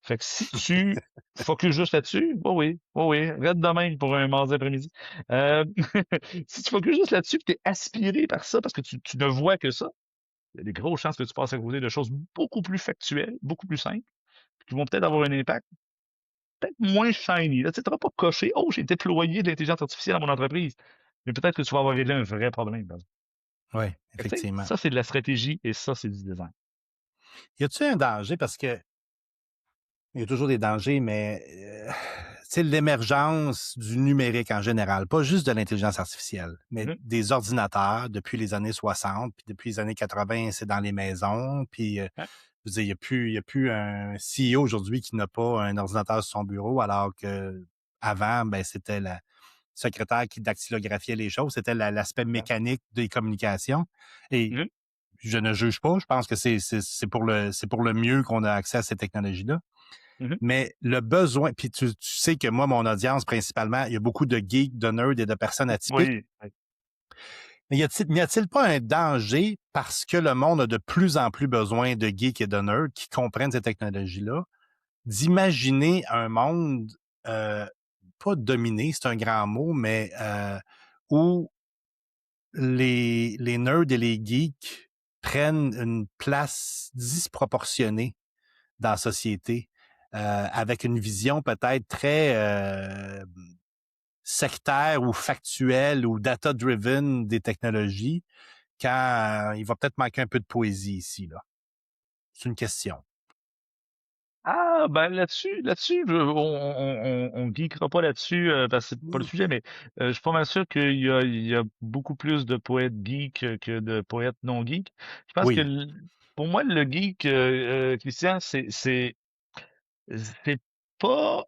Fait que si tu focuses juste là-dessus, oui, reste de même pour un mardi après-midi. Euh, si tu focuses juste là-dessus, que tu es aspiré par ça, parce que tu ne vois que ça, il y a des grosses chances que tu passes à côté de choses beaucoup plus factuelles, beaucoup plus simples, qui vont peut-être avoir un impact peut-être moins shiny. Là, tu ne pas coché, oh, j'ai déployé de l'intelligence artificielle à mon entreprise. Mais peut-être que tu vas avoir réglé un vrai problème. Oui, Fait que, tu sais, effectivement. ça, c'est de la stratégie et ça, c'est du design. Y a-t-il un danger? Parce que il y a toujours des dangers, mais l'émergence du numérique en général, pas juste de l'intelligence artificielle, mais Mhm. des ordinateurs depuis les années 60, puis depuis les années 80, c'est dans les maisons, puis Ouais. je veux dire, il y a plus un CEO aujourd'hui qui n'a pas un ordinateur sur son bureau, alors que avant, ben c'était la secrétaire qui dactylographiait les choses, c'était l'aspect Ouais. mécanique des communications. Et Mhm. je ne juge pas, je pense que c'est pour le mieux qu'on a accès à ces technologies-là. Mhm. Mais le besoin, puis tu sais que moi, mon audience, principalement, il y a beaucoup de geeks, de nerds et de personnes atypiques. Oui. Ouais. Mais n'y a-t-il pas un danger parce que le monde a de plus en plus besoin de geeks et de nerds qui comprennent ces technologies-là, d'imaginer un monde pas dominé, c'est un grand mot, mais où les nerds et les geeks prennent une place disproportionnée dans la société, avec une vision peut-être très sectaire ou factuelle ou data-driven des technologies, quand il va peut-être manquer un peu de poésie ici, là. C'est une question. Ah, ben là-dessus, on geekera pas là-dessus parce que c'est pas le Mmh. sujet, mais je suis pas mal sûr qu'il y a beaucoup plus de poètes geeks que de poètes non geeks. Je pense que Oui, pour moi, le geek, Christian, c'est pas,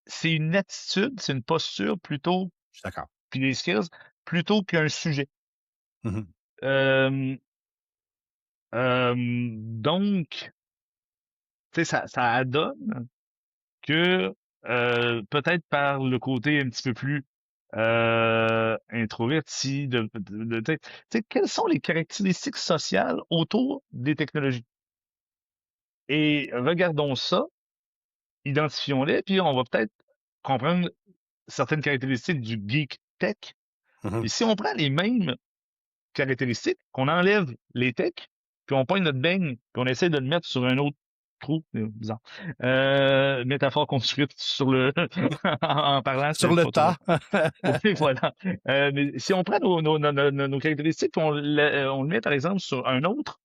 c'est une attitude, c'est une posture plutôt, je suis d'accord. puis des skills, plutôt qu'un sujet. Mhm. Euh, donc, tu sais, ça donne que peut-être par le côté un petit peu plus introverti tu sais, quelles sont les caractéristiques sociales autour des technologies? Et regardons ça, identifions-les, puis on va peut-être comprendre certaines caractéristiques du geek tech. Mhm. Puis si on prend les mêmes caractéristiques, qu'on enlève les techs, puis on pointe notre beigne, puis on essaie de le mettre sur un autre trou, bizarre. Métaphore construite sur le en parlant, Sur c'est le pas toujours. tas. Oui, voilà. Mais si on prend nos caractéristiques, puis on le met par exemple sur un autre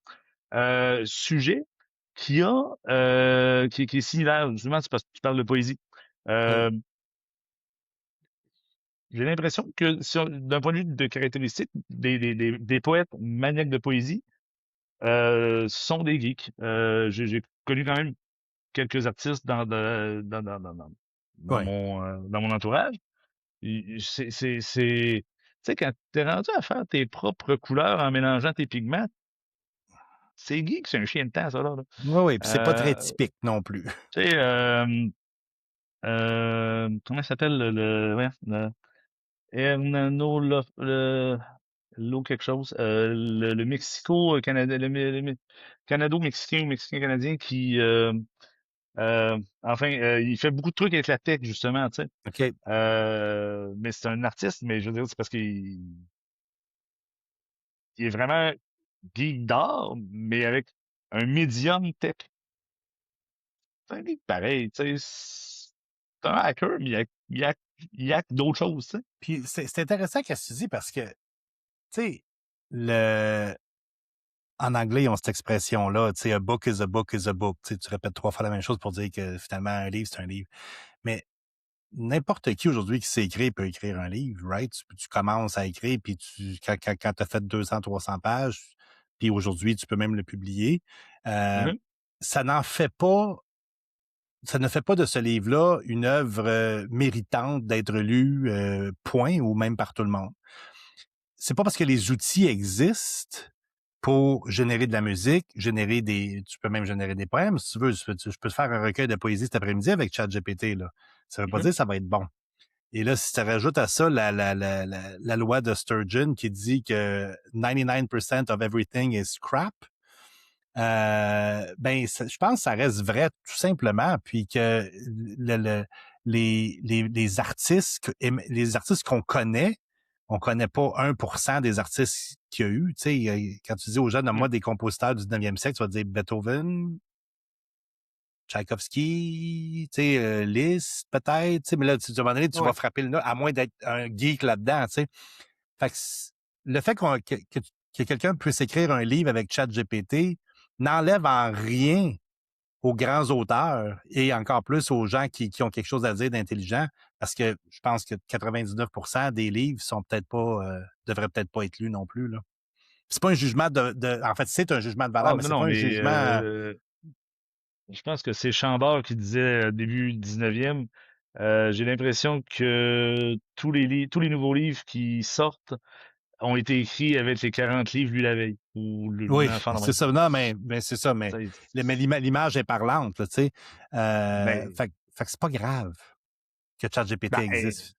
sujet qui est similaire, justement, c'est parce que tu parles de poésie. Oui, Euh, j'ai l'impression que d'un point de vue de caractéristiques, des poètes maniaques de poésie sont des geeks. J'ai connu quand même quelques artistes oui. dans mon entourage. Tu sais, quand t'es rendu à faire tes propres couleurs en mélangeant tes pigments, c'est geek, c'est un chien de temps, ça, là. Oui, oui, puis c'est pas très Euh, typique non plus. tu sais, comment ça s'appelle voyons, Hernano Lo quelque chose, le Mexico Canada, Canado-Mexicain ou Mexicain-Canadien qui, enfin, il fait beaucoup de trucs avec la tech, justement, tu sais. OK. Mais c'est un artiste, mais je veux dire, c'est parce il est vraiment geek d'art, mais avec un médium tech. C'est un geek pareil, tu sais. C'est un hacker, mais il hack d'autres choses, tu sais. Puis c'est intéressant qu'est-ce que tu dis parce que, tu sais, le en anglais, ils ont cette expression-là, tu sais, a book is a book is a book. Tu sais, tu répètes 3 fois la même chose pour dire que finalement, un livre, c'est un livre. Mais n'importe qui aujourd'hui qui sait écrire peut écrire un livre, right? Tu commences à écrire, puis quand tu as fait 200, 300 pages, puis aujourd'hui, tu peux même le publier. Euh, Mhm, ça n'en fait pas, ça ne fait pas de ce livre-là une œuvre méritante d'être lue, point, ou même par tout le monde. C'est pas parce que les outils existent pour générer de la musique, tu peux même générer des poèmes, si tu veux. Je peux te faire un recueil de poésie cet après-midi avec ChatGPT, là. Ça veut pas mhm, dire que ça va être bon. Et là, si tu rajoutes à ça la loi de Sturgeon qui dit que 99% of everything is crap, ben, je pense que ça reste vrai tout simplement, puis que les artistes qu'on connaît, on connaît pas 1% des artistes qu'il y a eu. Tu sais, quand tu dis aux gens, mhm. donne-moi des compositeurs du 19e siècle, tu vas dire Beethoven, Tchaïkovski, tu sais, Liszt, peut-être, tu sais, mais là, à un moment donné, tu vas Ouais. frapper le nez, à moins d'être un geek là-dedans, tu sais. Fait que le fait que quelqu'un puisse écrire un livre avec ChatGPT n'enlève en rien aux grands auteurs et encore plus aux gens qui ont quelque chose à dire d'intelligent, parce que je pense que 99% des livres sont peut-être pas, devraient peut-être pas être lus non plus, là. C'est pas un jugement en fait, c'est un jugement de valeur, Ah, mais non, c'est non, pas un mais jugement, je pense que c'est Chambord qui disait début 19e. J'ai l'impression que tous les nouveaux livres qui sortent ont été écrits avec les 40 livres lu la veille ou oui, un enfant de c'est même. ça. Non, mais c'est ça, mais, Tu sais, l'image est parlante, là, tu sais. Ben, Fait que c'est pas grave que ChatGPT ben, existe.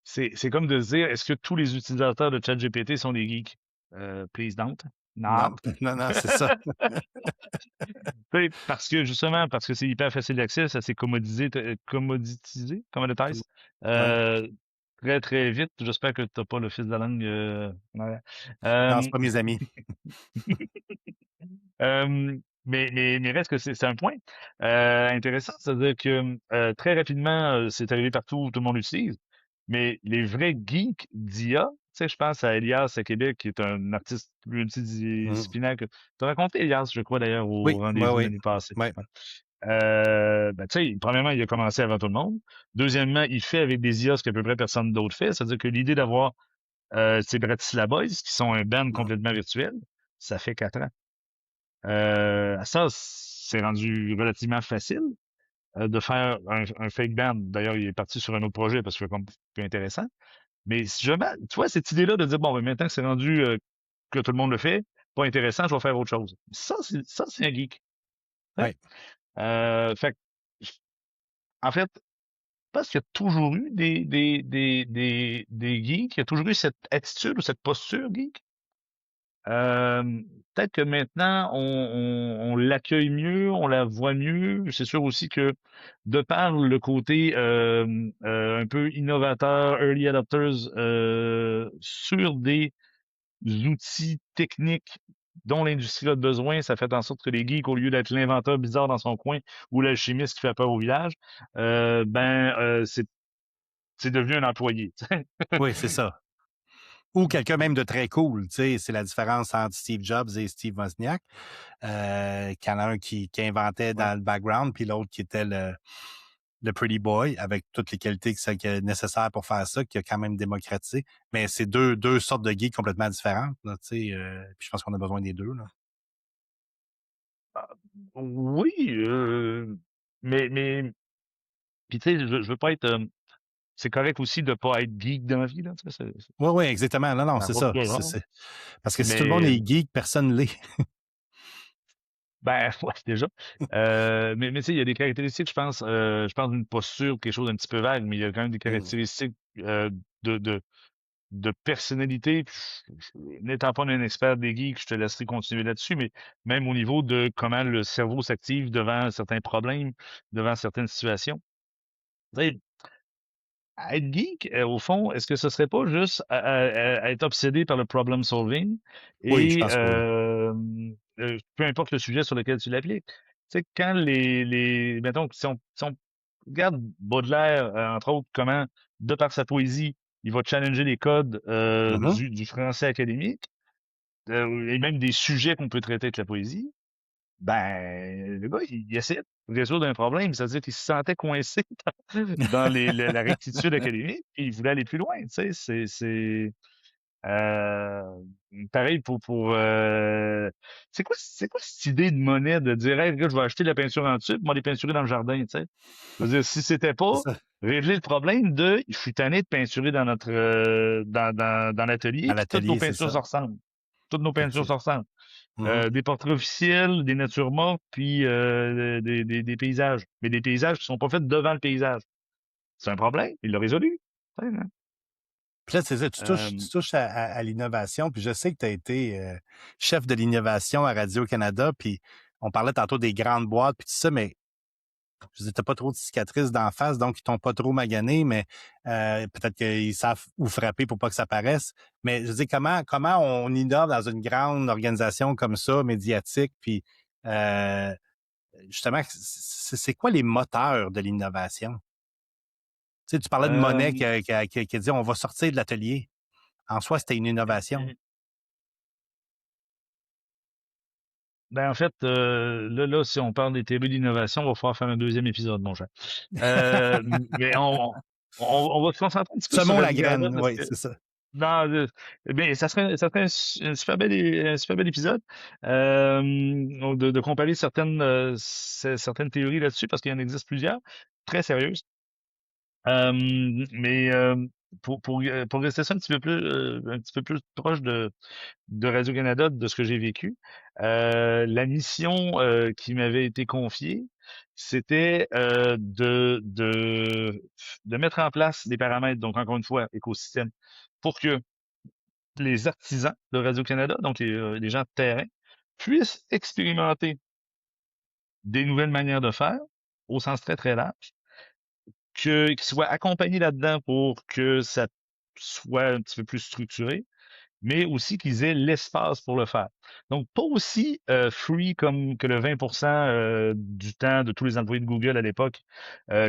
c'est comme de se dire, est-ce que tous les utilisateurs de ChatGPT sont des geeks? Please don't. Non, Not. non, non, c'est ça. Tu sais, parce que justement, parce que c'est hyper facile d'accès, ça s'est commoditisé, commoditize, Ouais. euh, très très vite. J'espère que t'as pas le fils de la langue en arrière. Non, c'est Euh, pas mes amis. mais reste que c'est un point intéressant, c'est-à-dire que très rapidement, c'est arrivé partout, tout le monde l'utilise. Mais les vrais geeks d'IA, tu sais, je pense à Elias à Québec, qui est un artiste Mm. multidisciplinaire que tu as rencontré, Elias, je crois d'ailleurs, au Oui, oui, rendez-vous oui. l'année passée. Ouais. Ouais. Ben, tu sais, premièrement, il a commencé avant tout le monde. Deuxièmement, il fait avec des IA ce qu'à peu près personne d'autre fait. C'est-à-dire que l'idée d'avoir ces Bratislava Boys, qui sont un band Mm. complètement virtuel, ça fait 4 ans. Ça, c'est rendu relativement facile de faire un fake band. D'ailleurs, il est parti sur un autre projet parce que c'est comme plus intéressant. Mais si jamais, tu vois, cette idée-là de dire, bon, ben, maintenant que c'est rendu que tout le monde le fait, pas intéressant, je vais faire autre chose. Ça, c'est un geek. Hein? Ouais. Fait que, en fait, parce qu'il y a toujours eu des geeks, il y a toujours eu cette attitude ou cette posture geek. Euh, Peut-être que maintenant, on l'accueille mieux, on la voit mieux. C'est sûr aussi que de par le côté un peu innovateur, early adopters sur des outils techniques dont l'industrie a besoin, ça fait en sorte que les geeks, au lieu d'être l'inventeur bizarre dans son coin ou l'alchimiste qui fait peur au village, c'est devenu un employé. Oui, c'est ça. Ou quelqu'un même de très cool, tu sais, c'est la différence entre Steve Jobs et Steve Wozniak. Qu'il y en a un qui inventait Ouais. dans le background, puis l'autre qui était le pretty boy, avec toutes les qualités qui est nécessaires pour faire ça, qui a quand même démocratisé. Mais c'est deux sortes de geeks complètement différentes, là, tu sais. Puis je pense qu'on a besoin des deux, là. Ah, oui, mais puis tu sais, je veux pas être. C'est correct aussi de pas être geek dans la vie, là. Tu sais, Oui, oui, exactement. Non, non, ça n'a c'est pas ça. de genre. Parce que si tout le monde Mais est geek, personne l'est. ben ouais, déjà. Mais tu sais, il y a des caractéristiques, je pense d'une posture, quelque chose d'un petit peu vague, mais il y a quand même des Mm. caractéristiques de, de, de personnalité. Puis n'étant pas un expert des geeks, je te laisserai continuer là-dessus, mais même au niveau de comment le cerveau s'active devant certains problèmes, devant certaines situations. Tu sais, être geek, au fond, est-ce que ce serait pas juste à être obsédé par le problem solving Oui, je et pense que oui. peu importe le sujet sur lequel tu l'appliques. Tu sais, quand mettons, si on regarde Baudelaire, entre autres, comment, de par sa poésie, il va challenger les codes Mhm. du français académique, et même des sujets qu'on peut traiter avec la poésie, ben, le gars, il essaie de résoudre un problème, c'est-à-dire qu'il se sentait coincé dans la rectitude académique, puis il voulait aller plus loin, tu sais, euh, pareil c'est quoi cette idée de monnaie de dire, hey, gars, je vais acheter de la peinture en tube, moi, les peinturer dans le jardin, tu sais. Je veux dire, si c'était C'est pas ça. régler le problème de, je suis tanné de peinturer dans notre, dans À l'atelier, puis toutes nos l'atelier, c'est peintures se ça. ressemblent. Toutes nos peintures se Effectivement. ressemblent. Mhm. Des portraits officiels, des natures mortes, puis des paysages. Mais des paysages qui sont pas faits devant le paysage. C'est un problème, il l'a résolu. Ouais, hein. Puis là, c'est ça, Euh, tu touches à l'innovation, puis je sais que tu as été chef de l'innovation à Radio-Canada, puis on parlait tantôt des grandes boîtes, puis tout ça, mais je dis, t'as pas trop de cicatrices d'en face, donc ils t'ont pas trop magané, mais peut-être qu'ils savent où frapper pour pas que ça paraisse. Mais je dis, comment on innove dans une grande organisation comme ça, médiatique, puis euh, justement, c'est quoi les moteurs de l'innovation? Tu sais, tu parlais de Monet Euh, qui a dit on va sortir de l'atelier. En soi, c'était une innovation. Ben en fait, là, si on parle des théories d'innovation, il va falloir faire un deuxième épisode, mon cher. Euh, mais on va se concentrer un petit peu sur Semons la Radio-Canada graine, parce oui, que c'est ça. non, ben, ça serait un super bel épisode de comparer certaines théories là-dessus parce qu'il y en existe plusieurs très sérieuses. Mais pour rester ça un petit peu plus proche de Radio-Canada, de ce que j'ai vécu. La mission qui m'avait été confiée, c'était de mettre en place des paramètres, donc encore une fois, écosystème, pour que les artisans de Radio-Canada, donc les gens de terrain, puissent expérimenter des nouvelles manières de faire, au sens très très large, qu'ils soient accompagnés là-dedans pour que ça soit un petit peu plus structuré, mais aussi qu'ils aient l'espace pour le faire. Donc, pas aussi free comme que le 20% du temps de tous les employés de Google à l'époque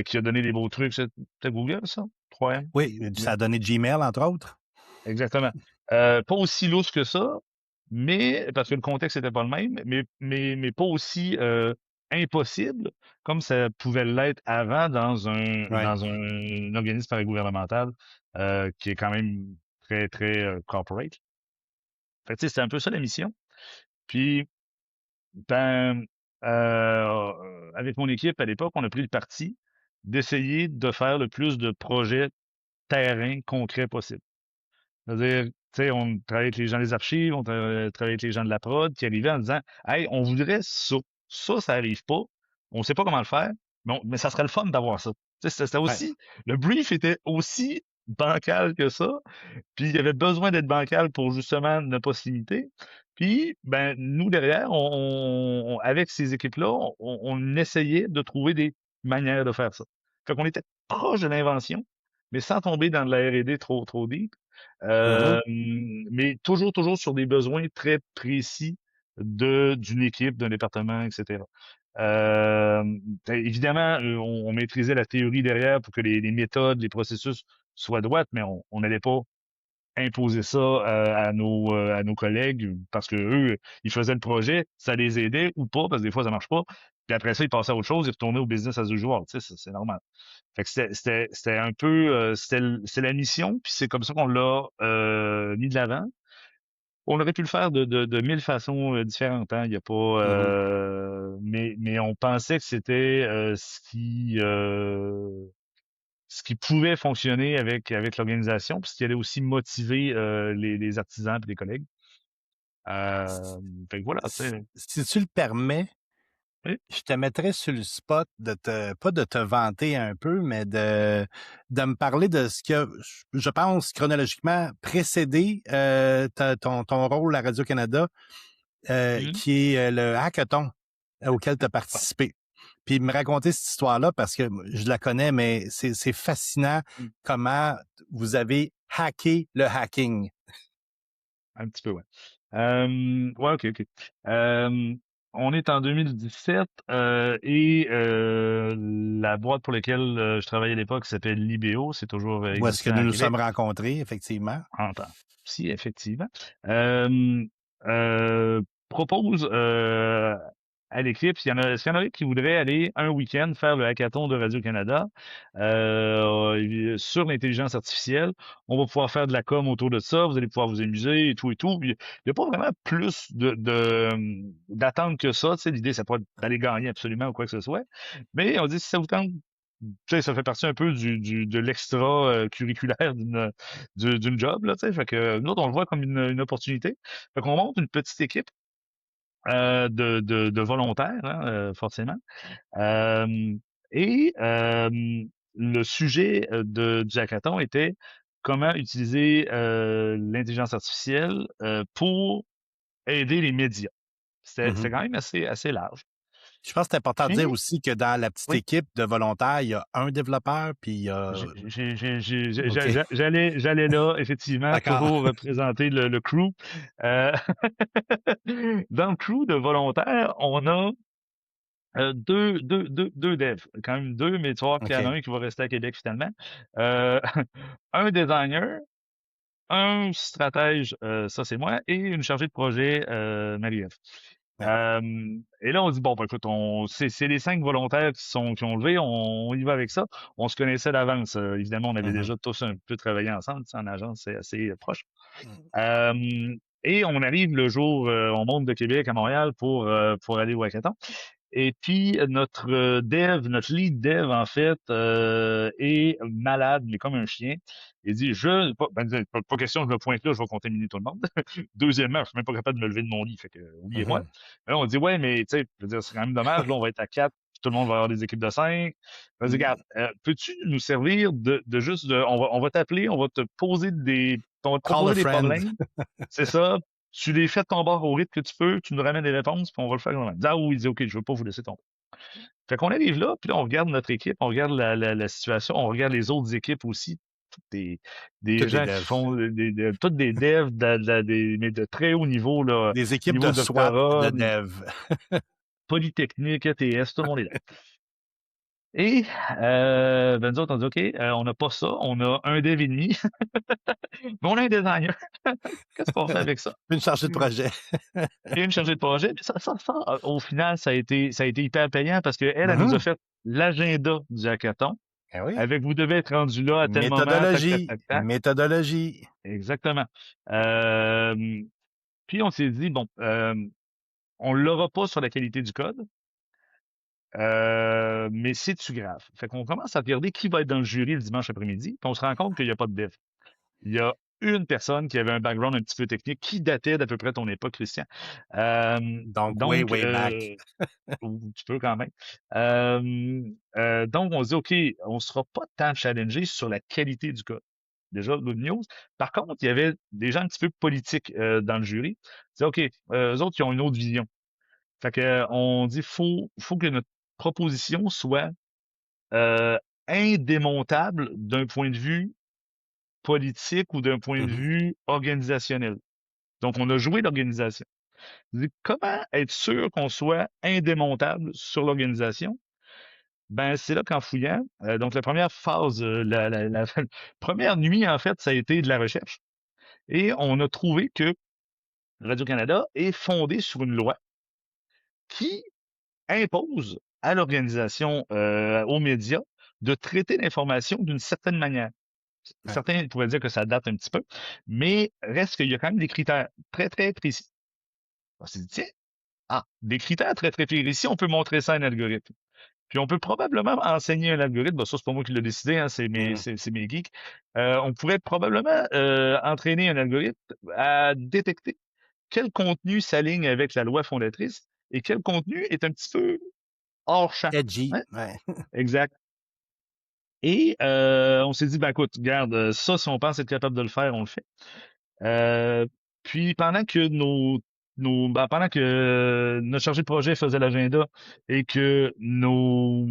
qui a donné des beaux trucs. C'était Google, ça? 3M? Oui, ça a donné Gmail, entre autres. Exactement. Pas aussi lousse que ça, mais parce que le contexte n'était pas le même, mais pas aussi impossible comme ça pouvait l'être avant Oui. dans un organisme paragouvernemental qui est quand même très, très corporate. Fait que, tu sais, c'était un peu ça la mission. Puis, ben, avec mon équipe à l'époque, on a pris le parti d'essayer de faire le plus de projets terrain concrets possible. C'est-à-dire, tu sais, on travaillait avec les gens des archives, on travaillait avec les gens de la prod qui arrivaient en disant, hey, on voudrait ça. Ça arrive pas. On sait pas comment le faire, mais ça serait le fun d'avoir ça. Tu sais, c'était Ouais. aussi, le brief était aussi bancal que ça. Puis il y avait besoin d'être bancal pour justement ne pas se limiter. Puis, ben, nous, derrière, avec ces équipes-là, on essayait de trouver des manières de faire ça. Fait qu'on était proche de l'invention, mais sans tomber dans de la R&D trop, trop deep. Mhm. Mais toujours sur des besoins très précis d'une équipe, d'un département, etc. Euh, évidemment, on maîtrisait la théorie derrière pour que les méthodes, les processus soient droites, mais on n'allait pas imposer ça à nos collègues parce que eux, ils faisaient le projet, ça les aidait ou pas, parce que des fois, ça marche pas. Puis après ça, ils passaient à autre chose, ils retournaient au business as usual. Tu sais, c'est normal. Fait que c'était un peu, c'est la mission, puis c'est comme ça qu'on l'a mis de l'avant. On aurait pu le faire de mille façons différentes, hein. Il y a pas, Mhm. mais on pensait que c'était ce qui pouvait fonctionner avec l'organisation, puis ce qui allait aussi motiver les artisans et les collègues. Euh, Fait que voilà, tu sais. Si tu le permets, Oui. je te mettrais sur le spot pas de te vanter un peu, mais de me parler de ce que je pense chronologiquement précédé ton rôle à Radio-Canada, Mhm. qui est le hackathon auquel tu as Ouais. participé. Puis me raconter cette histoire-là parce que je la connais, mais c'est fascinant Mm. comment vous avez hacké le hacking. Un petit peu, ouais. Ouais, ok. Euh, on est en 2017 et la boîte pour laquelle je travaillais à l'époque s'appelle Libéo, c'est toujours Où est-ce que existant nous à nous Québec. sommes rencontrés, effectivement? En temps. Si, effectivement. Euh, euh, Propose à l'équipe, s'il y en a qui voudraient aller un week-end faire le hackathon de Radio-Canada sur l'intelligence artificielle, on va pouvoir faire de la com autour de ça, vous allez pouvoir vous amuser et tout et tout. Il n'y a pas vraiment plus d'attente que ça. Tu sais, l'idée, c'est pas d'aller gagner absolument ou quoi que ce soit. Mais on dit si ça vous tente, tu sais, ça fait partie un peu de l'extra curriculaire d'une job, là, tu sais. Fait que nous autres, on le voit comme une opportunité. Fait qu'on monte une petite équipe de volontaires, hein, forcément. Euh, et le sujet du hackathon était comment utiliser l'intelligence artificielle pour aider les médias. C'était Mhm. quand même assez large. Je pense que c'est important de dire Puis, aussi que dans la petite oui, équipe de volontaires, il y a un développeur, puis il y a... OK, j'allais là, effectivement, d'accord. toujours représenter le crew. Euh, Dans le crew de volontaires, on a Deux devs, quand même deux, mais tu vas voir qu'il y en a OK. un qui va rester à Québec finalement. Euh, un designer, un stratège, ça c'est moi, et une chargée de projet, Marie-Ève. Ouais. Et là, on dit, bon, ben, écoute, c'est les 5 volontaires qui ont levé, on y va avec ça. On se connaissait d'avance. Évidemment, on avait Mhm. déjà tous un peu travaillé ensemble, tu sais, en agence, c'est assez proche. Mhm. Et on arrive le jour, on monte de Québec à Montréal pour aller au hackathon. Et puis, notre lead dev, en fait, est malade, mais comme un chien. Il dit, pas question, je me pointe là, je vais contaminer tout le monde. Deuxièmement, je suis même pas capable de me lever de mon lit, fait que, oubliez-moi. Mhm. Là, on dit, ouais, mais, tu sais, je veux dire, c'est quand même dommage, là, on va être à 4, puis tout le monde va avoir des équipes de 5. On dit, regarde, Mhm. peux-tu nous servir de juste on va t'appeler, on va te Call a proposer des friend. problèmes. C'est ça. Tu les fais de ton bord au rythme que tu peux, tu nous ramènes des réponses, puis on va le faire comme ça. Il dit, ah oui, il dit, OK, je veux pas vous laisser tomber. Fait qu'on arrive là, puis là, on regarde notre équipe, on regarde la situation, on regarde les autres équipes aussi. Toutes des Toutes des gens qui devs. font toutes des devs, mais de très haut niveau, là, Des équipes niveau de SWAT de doctorat, devs. Polytechnique, ETS, tout le monde est là. Et ben nous autres, on dit OK, on n'a pas ça, on a un dev et demi, mais on a un designer. Qu'est-ce qu'on fait avec ça? Une chargée de projet. Et une chargée de projet. Mais au final, ça a été hyper payant parce qu'elle, elle nous a Mhm. fait l'agenda du hackathon Eh oui. avec vous devez être rendu là à tel moment, tac, tac, Méthodologie. tac, tac. Méthodologie. Exactement. Euh, Puis on s'est dit, bon, on l'aura pas sur la qualité du code, mais c'est-tu grave? Fait qu'on commence à regarder qui va être dans le jury le dimanche après-midi, puis on se rend compte qu'il n'y a pas de dev. Il y a une personne qui avait un background un petit peu technique qui datait d'à peu près ton époque, Christian. Donc, way, Donc, way back. ou tu peux quand même. Donc, on se dit, OK, on ne sera pas tant challengé sur la qualité du code. Déjà, good news. Par contre, il y avait des gens un petit peu politiques dans le jury. C'est OK, eux autres, ils ont une autre vision. Fait que, on dit, faut que notre proposition soit euh, indémontable d'un point de vue politique ou d'un point de Mhm. vue organisationnel. Donc, on a joué l'organisation. Comment être sûr qu'on soit indémontable sur l'organisation? Ben, c'est là qu'en fouillant, donc la première phase, la première nuit, en fait, ça a été de la recherche. Et on a trouvé que Radio-Canada est fondé sur une loi qui impose à l'organisation, aux médias, de traiter l'information d'une certaine manière. Ouais. Certains pourraient dire que ça date un petit peu, mais reste qu'il y a quand même des critères très, très précis. On s'est dit, tiens, des critères très, très précis, on peut montrer ça à un algorithme. Puis on peut probablement enseigner un algorithme. Ben, ça, c'est pas moi qui l'ai décidé, hein, Mhm. c'est mes geeks. On pourrait probablement entraîner un algorithme à détecter quel contenu s'aligne avec la loi fondatrice et quel contenu est un petit peu hors champ. Edgy. Hein? Ouais. Exact. Et on s'est dit, ben écoute, regarde, ça, si on pense être capable de le faire, on le fait. Euh, Puis pendant que notre chargé de projet faisait l'agenda et que nos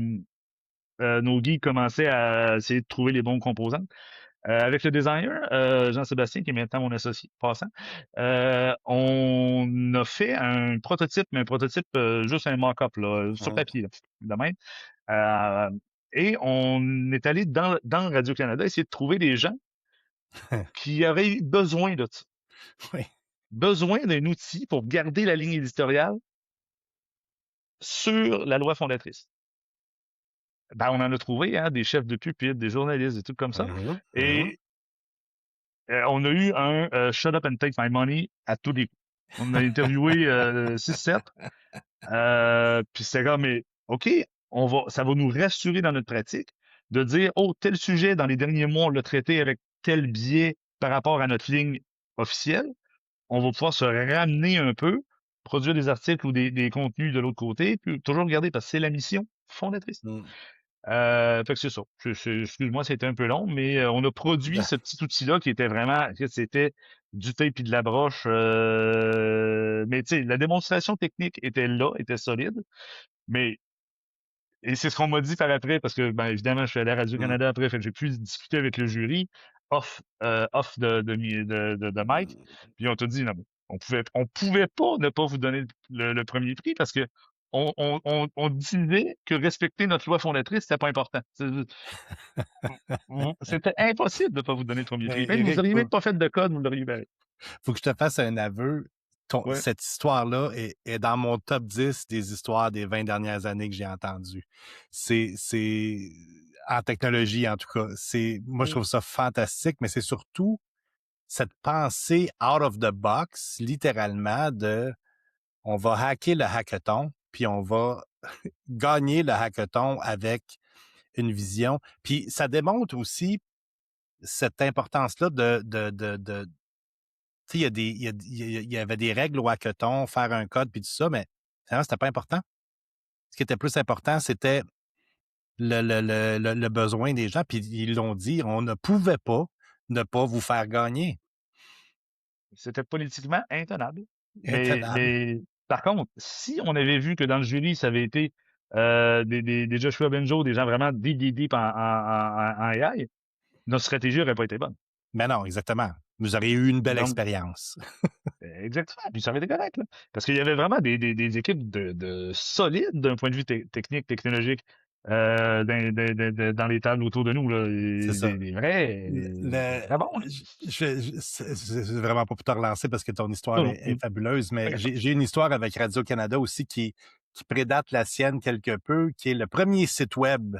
geeks commençaient à essayer de trouver les bons composants. Avec le designer, Jean-Sébastien, qui est maintenant mon associé, passant, on a fait un prototype, mais un prototype, juste un mock-up, là, sur Mhm. papier, là, de même. Euh, et on est allé dans Radio-Canada essayer de trouver des gens qui auraient eu besoin de ça. Oui. Besoin d'un outil pour garder la ligne éditoriale sur la loi fondatrice. Ben, on en a trouvé, hein, des chefs de pupitre, des journalistes, des trucs comme ça. Mhm. Mhm. Et on a eu un Shut up and take my money à tous les coups. On a interviewé 6-7. Puis c'était comme, mais OK, ça va nous rassurer dans notre pratique de dire, oh, tel sujet, dans les derniers mois, on l'a traité avec tel biais par rapport à notre ligne officielle. On va pouvoir se ramener un peu, produire des articles ou des contenus de l'autre côté, puis toujours regarder parce que c'est la mission fondatrice. Mhm. Fait que c'est ça. Excuse-moi, c'était un peu long, mais on a produit ce petit outil-là qui était vraiment, c'était du tape et de la broche. Mais tu sais, la démonstration technique était là, était solide. Mais et c'est ce qu'on m'a dit par après, parce que ben évidemment, je suis allé à Mhm. Radio-Canada après, fait que j'ai pu discuter avec le jury off de Mike. Puis on t'a dit non, mais on pouvait pas ne pas vous donner le premier prix parce que on disait que respecter notre loi fondatrice, c'était pas important. C'était impossible de pas vous donner le premier prix. Mais Même, vous Eric, auriez même pas fait de code, vous l'auriez barré. faut que je te fasse un aveu. Ouais. Cette histoire-là est dans mon top 10 des histoires des 20 dernières années que j'ai entendues. C'est, en technologie, en tout cas. Moi, je Mm. trouve ça fantastique, mais c'est surtout cette pensée out of the box, littéralement, on va hacker le hackathon, puis on va gagner le hackathon avec une vision. Puis ça démontre aussi cette importance-là tu sais, il y avait des règles au hackathon, faire un code puis tout ça, mais finalement, c'était pas important. Ce qui était plus important, c'était le besoin des gens. Puis ils l'ont dit, on ne pouvait pas ne pas vous faire gagner. C'était politiquement intenable. Intenable. Par contre, si on avait vu que dans le jury, ça avait été des Joshua Benjo, des gens vraiment deep en AI, notre stratégie aurait pas été bonne. Mais non, exactement. Vous auriez eu une belle Donc, expérience. exactement. Puis ça avait été correct, là. Parce qu'il y avait vraiment des équipes de solides d'un point de vue technique, technologique, dans les tables autour de nous, là. C'est ça. Des vrais, Le, le- très bons, là. c'est vraiment pas pour te relancer parce que ton histoire Non, non, est fabuleuse, pas mais grave. j'ai une histoire avec Radio-Canada aussi qui prédate la sienne quelque peu, qui est le premier site web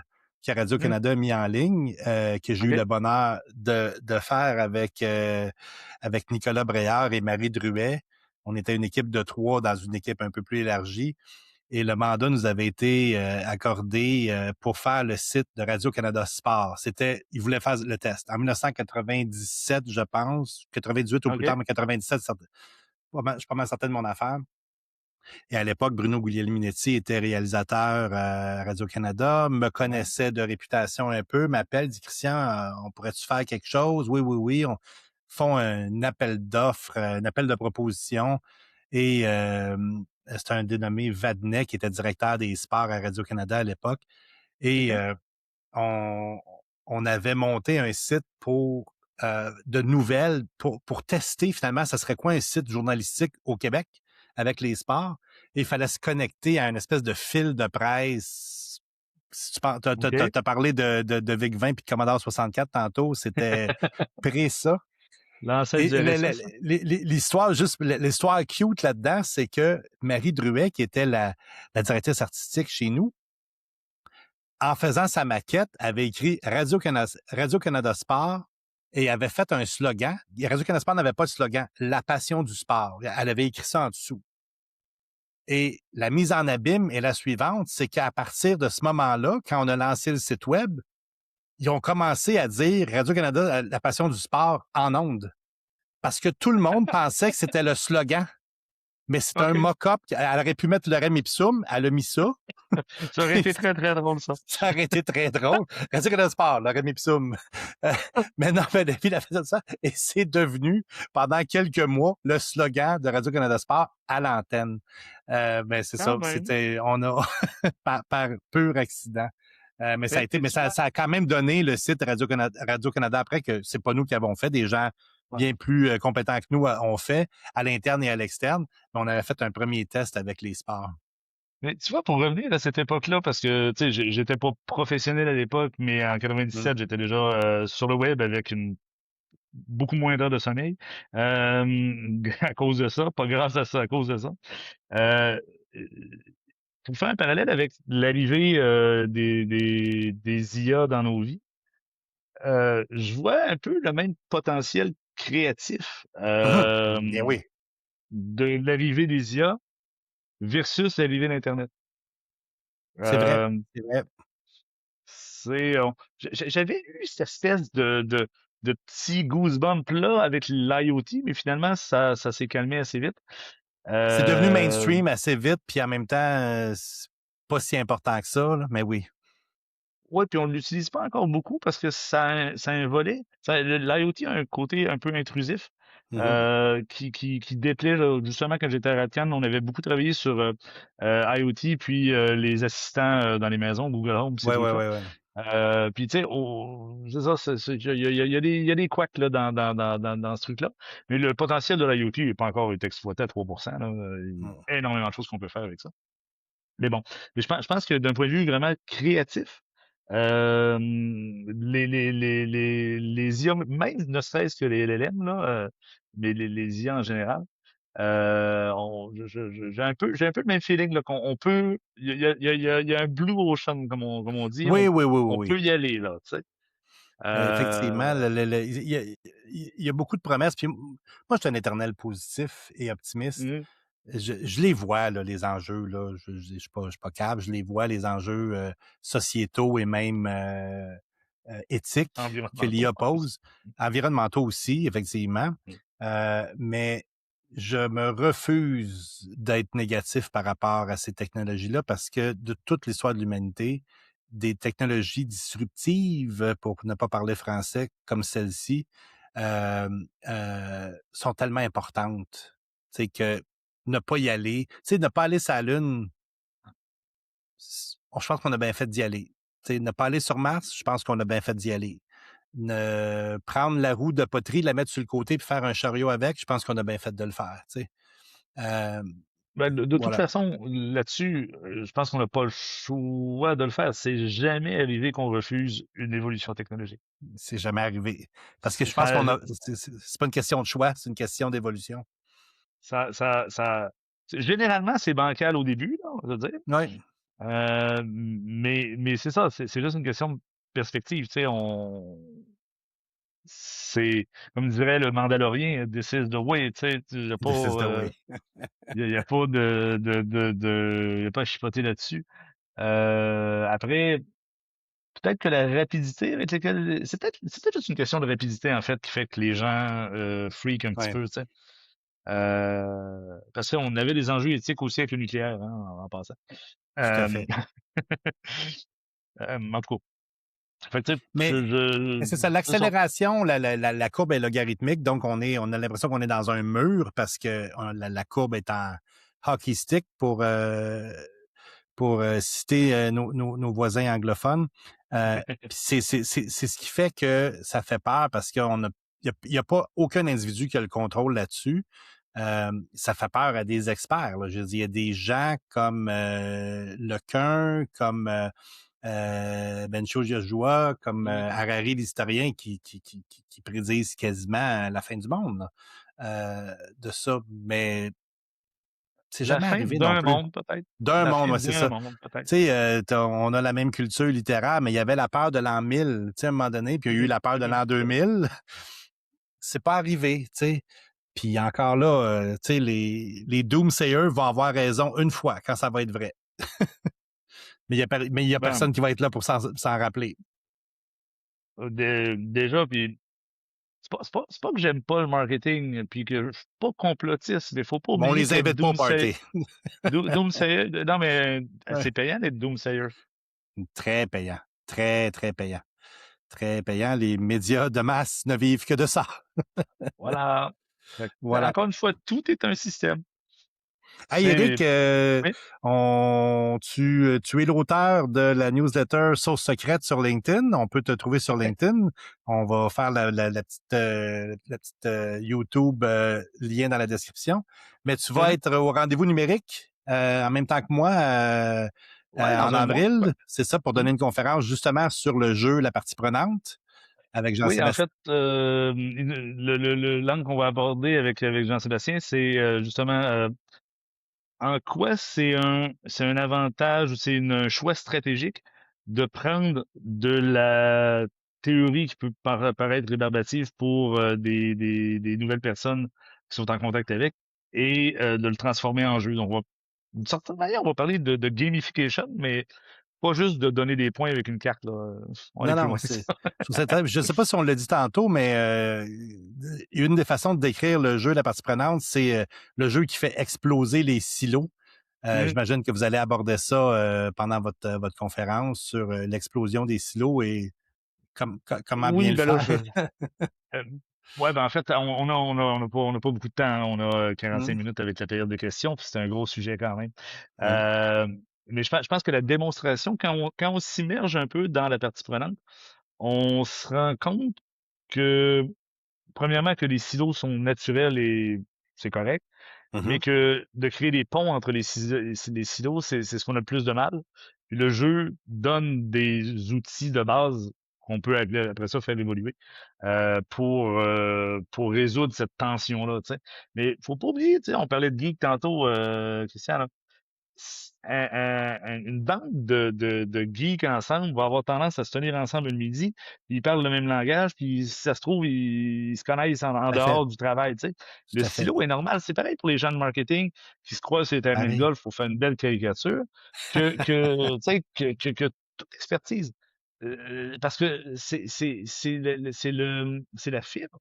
que Hum, Radio-Canada a mis en ligne, que j'ai eu OK, le bonheur de faire avec Nicolas Bréard et Marie Druet. On était une équipe de 3 dans une équipe un peu plus élargie. Et le mandat nous avait été accordé pour faire le site de Radio-Canada Sport. Ils voulaient faire le test. En 1997, je pense, 98 au plus tard, OK, mais 97, je suis pas mal certain de mon affaire. Et à l'époque, Bruno Guglielminetti était réalisateur à Radio-Canada, me ouais, connaissait de réputation un peu, m'appelle, dit Christian, on pourrait-tu faire quelque chose? Oui, oui, oui. On font un appel d'offres, un appel de proposition. Et c'est un dénommé Vadnet qui était directeur des sports à Radio-Canada à l'époque. Et OK, on, on avait monté un site de nouvelles pour tester finalement, ça serait quoi un site journalistique au Québec avec les sports. Et il fallait se connecter à une espèce de fil de presse. Si tu OK. as parlé de VIC-20 puis de Commodore 64 tantôt, c'était près ça. L'ancêtre Et du RSS, hein? l'histoire cute là-dedans, c'est que Marie Druet, qui était la directrice artistique chez nous, en faisant sa maquette, avait écrit Radio-Canada Sport et avait fait un slogan. Radio-Canada Sport n'avait pas de slogan, la passion du sport. Elle avait écrit ça en dessous. Et la mise en abîme est la suivante, c'est qu'à partir de ce moment-là, quand on a lancé le site web, ils ont commencé à dire Radio-Canada, la passion du sport en ondes. Parce que tout le monde pensait que c'était le slogan. Mais c'est un OK. mock-up. Elle aurait pu mettre le rem ipsum. Elle a mis ça. Ça aurait été très, très drôle, ça. Ça aurait été très drôle. Radio-Canada Sport, le rem ipsum. Euh, mais non, mais il a fait ça. Et c'est devenu, pendant quelques mois, le slogan de Radio-Canada Sport à l'antenne. Mais c'est ça. Quand même. On a, par pur accident. Mais ça a été, Mais mais tu vois, ça a quand même donné le site Radio-Canada après que c'est pas nous qui avons fait, des gens ouais. bien plus compétents que nous ont fait à l'interne et à l'externe. Mais on avait fait un premier test avec les sports. Mais tu vois, pour revenir à cette époque-là, parce que, tu sais, j'étais pas professionnel à l'époque, mais en Mm. 97, j'étais déjà sur le web avec beaucoup moins d'heures de sommeil. À cause de ça, pas grâce à ça, à cause de ça. Euh, pour faire un parallèle avec l'arrivée des IA dans nos vies, je vois un peu le même potentiel créatif Bien oui, de l'arrivée des IA versus l'arrivée d'Internet. c'est vrai. Euh, C'est vrai. j'avais eu cette espèce de petit goosebump là avec l'IoT, mais finalement, ça s'est calmé assez vite. C'est devenu Euh, mainstream assez vite, puis en même temps, c'est pas si important que ça, là, mais oui. ouais, puis on l'utilise pas encore beaucoup parce que ça a un volet. L'IoT a un côté un peu intrusif Mhm. qui déplaît là, justement quand j'étais à Radcan, on avait beaucoup travaillé sur IoT puis les assistants dans les maisons, Google Home, ces Ouais, ouais, trucs-là. ouais, ouais. Puis tu sais, c'est ça, il y a des couacs là, dans ce truc-là. Mais le potentiel de l'IoT n'est pas encore été exploité à 3%. Là. Il Mm. y a énormément de choses qu'on peut faire avec ça. Mais bon, je pense que d'un point de vue vraiment créatif, les IA, même ne serait-ce que les LLM, là, mais les IA en général, j'ai un peu le même feeling là, qu'on on peut, il y a un blue ocean comme on dit, Oui, oui, oui, oui, on oui. peut y aller là, tu sais. Effectivement, Euh, il y a beaucoup de promesses. Puis moi, je suis un éternel positif et optimiste. hum, Je les vois, là, les enjeux. Là. Je suis pas câble. Je les vois, les enjeux sociétaux et même éthiques que environnementaux, l'IA en plus. pose. Environnementaux aussi, effectivement. Hum. Mais je me refuse d'être négatif par rapport à ces technologies-là parce que de toute l'histoire de l'humanité, des technologies disruptives, pour ne pas parler français, comme celle-ci, euh, sont tellement importantes. C'est que ne pas y aller, tu sais, ne pas aller sur la Lune, je pense qu'on a bien fait d'y aller. Tu sais, ne pas aller sur Mars, je pense qu'on a bien fait d'y aller. Ne prendre la roue de poterie, la mettre sur le côté puis faire un chariot avec, je pense qu'on a bien fait de le faire. Tu sais. Euh, Ben, de toute voilà, façon, là-dessus, je pense qu'on n'a pas le choix de le faire. C'est jamais arrivé qu'on refuse une évolution technologique. c'est jamais arrivé. Parce que je pense Ça, qu'on a, c'est pas une question de choix, c'est une question d'évolution. ça, généralement, c'est bancal au début, là, on va dire. Oui, Mais c'est ça, c'est juste une question de perspective. Tu sais, c'est, comme dirait le Mandalorien, this is the way. Tu sais, il n'y a pas, this is the way. y a pas y a pas à chipoter là-dessus. Après, peut-être que la rapidité avec laquelle, c'est peut-être juste une question de rapidité en fait qui fait que les gens freak un petit Oui, peu, tu sais. Parce qu'on avait des enjeux éthiques aussi avec le nucléaire, hein, en passant. tout à Euh, fait. en tout cas, fait que, tu sais, Mais c'est ça, c'est ça. l'accélération, la courbe est logarithmique, donc on a l'impression qu'on est dans un mur parce que la courbe est en hockey stick pour citer nos voisins anglophones. Puis c'est ce qui fait que ça fait peur parce qu'il y a pas aucun individu qui a le contrôle là-dessus. Ça fait peur à des experts. Là. Je veux dire, il y a des gens comme Lequin, comme Bencho Joshua, comme Mm. Harari, l'historien, qui prédisent quasiment la fin du monde là, de ça. Mais c'est La jamais fin arrivé non d'un plus. monde, peut-être. D'un La monde, fin ouais, c'est d'un ça. monde, peut-être. Tu sais, on a la même culture littéraire, mais il y avait la peur de l'an 1000, tu sais, à un moment donné, puis il y a eu Mhm, la peur de mhm. l'an 2000. C'est pas arrivé, tu sais. Puis encore là, tu sais, les doomsayers vont avoir raison une fois, quand ça va être vrai. Mais il y a Ben, personne qui va être là pour s'en rappeler. déjà, puis c'est pas que j'aime pas le marketing, puis que je suis pas complotiste, mais faut pas Mais on oublier les que invite pas au party. Doomsayer, non, mais Ouais. c'est payant d'être Doomsayer. Très payant. Très, très payant. Très payant. Les médias de masse ne vivent que de ça. Voilà. Fait que, Voilà. encore une fois, tout est un système. Hey C'est, Eric, oui, tu es l'auteur de la newsletter Source secrète sur LinkedIn. On peut te trouver sur oui, LinkedIn. On va faire la petite YouTube lien dans la description. Mais tu vas mhm. être au rendez-vous numérique en même temps que moi Ouais, en dans un mois. Ouais. avril. C'est ça pour Mhm. donner une conférence justement sur le jeu, la partie prenante avec Oui, en Jean-Sébastien. fait, l'angle qu'on va aborder avec Jean-Sébastien, c'est justement en quoi c'est un avantage ou c'est un choix stratégique de prendre de la théorie qui peut paraître rébarbative pour des nouvelles personnes qui sont en contact avec et de le transformer en jeu. Donc, d'une certaine manière, on va parler de gamification, mais pas juste de donner des points avec une carte, là. On va aller Non, plus non, loin que ça. je trouve ça je sais pas si on l'a dit tantôt, mais une des façons de décrire le jeu, la partie prenante, c'est le jeu qui fait exploser les silos. Mhm. J'imagine que vous allez aborder ça pendant votre conférence sur l'explosion des silos et comment bien Oui, le ben là, faire. Euh, ouais, ben en fait, on n'a pas beaucoup de temps, hein. On a 45 Mm. minutes avec la période de questions, puis c'est un gros sujet quand même. Oui, Euh, mais je pense que la démonstration, quand on s'immerge un peu dans la partie prenante, on se rend compte que, premièrement, que les silos sont naturels et c'est correct, mais Mhm. que de créer des ponts entre les silos, c'est ce qu'on a le plus de mal. Puis le jeu donne des outils de base qu'on peut après ça faire évoluer pour résoudre cette tension-là, tu sais. Mais faut pas oublier, tu sais, on parlait de geek tantôt, Christian, là une bande de geeks ensemble va avoir tendance à se tenir ensemble le midi, puis ils parlent le même langage, puis si ça se trouve, ils se connaissent en Tout à fait. dehors du travail, tu sais. Le Tout à fait. silo est normal. C'est pareil pour les gens de marketing qui se croisent sur les terrains de Pareil. golf pour faire une belle caricature, tu sais, que toute expertise. Parce que c'est la fibre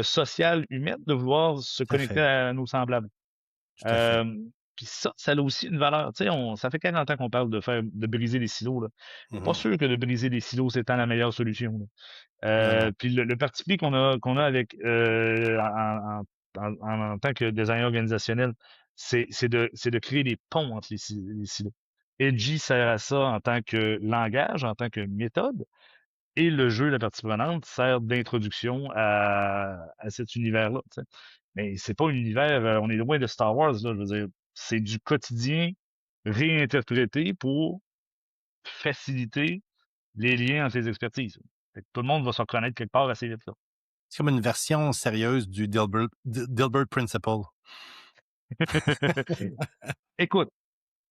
sociale humaine de vouloir se Tout à connecter fait. à nos semblables. Tout à fait. Puis ça a aussi une valeur. Tu sais, ça fait 40 ans qu'on parle de briser les silos, là. Pas Mhm. sûr que de briser les silos, c'est tant la meilleure solution, là. Non, non. Puis le parti pris qu'on a avec en tant que designer organisationnel, c'est de créer des ponts entre les silos. Edgy sert à ça en tant que langage, en tant que méthode, et le jeu, la partie prenante, sert d'introduction à cet univers-là, tu sais. Mais c'est pas un univers, on est loin de Star Wars, là, je veux dire, c'est du quotidien réinterprété pour faciliter les liens entre les expertises. Fait que tout le monde va se reconnaître quelque part assez vite, là. C'est comme une version sérieuse du Dilbert Principle. Écoute,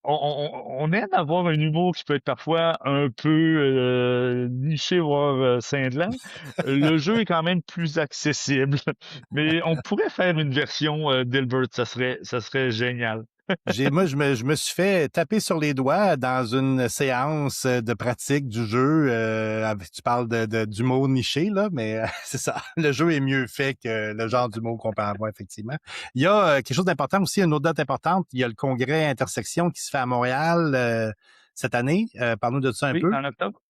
on aime avoir un humour qui peut être parfois un peu niché, voire cinglant. Le jeu est quand même plus accessible, mais on pourrait faire une version d'Hilbert, ça serait génial. Moi, je me suis fait taper sur les doigts dans une séance de pratique du jeu. Tu parles d'humour niché, là, mais c'est ça. Le jeu est mieux fait que le genre d'humour qu'on peut avoir, effectivement. Il y a quelque chose d'important aussi, une autre date importante. Il y a le congrès Intersection qui se fait à Montréal cette année. Parle-nous de ça un Oui, peu. en octobre.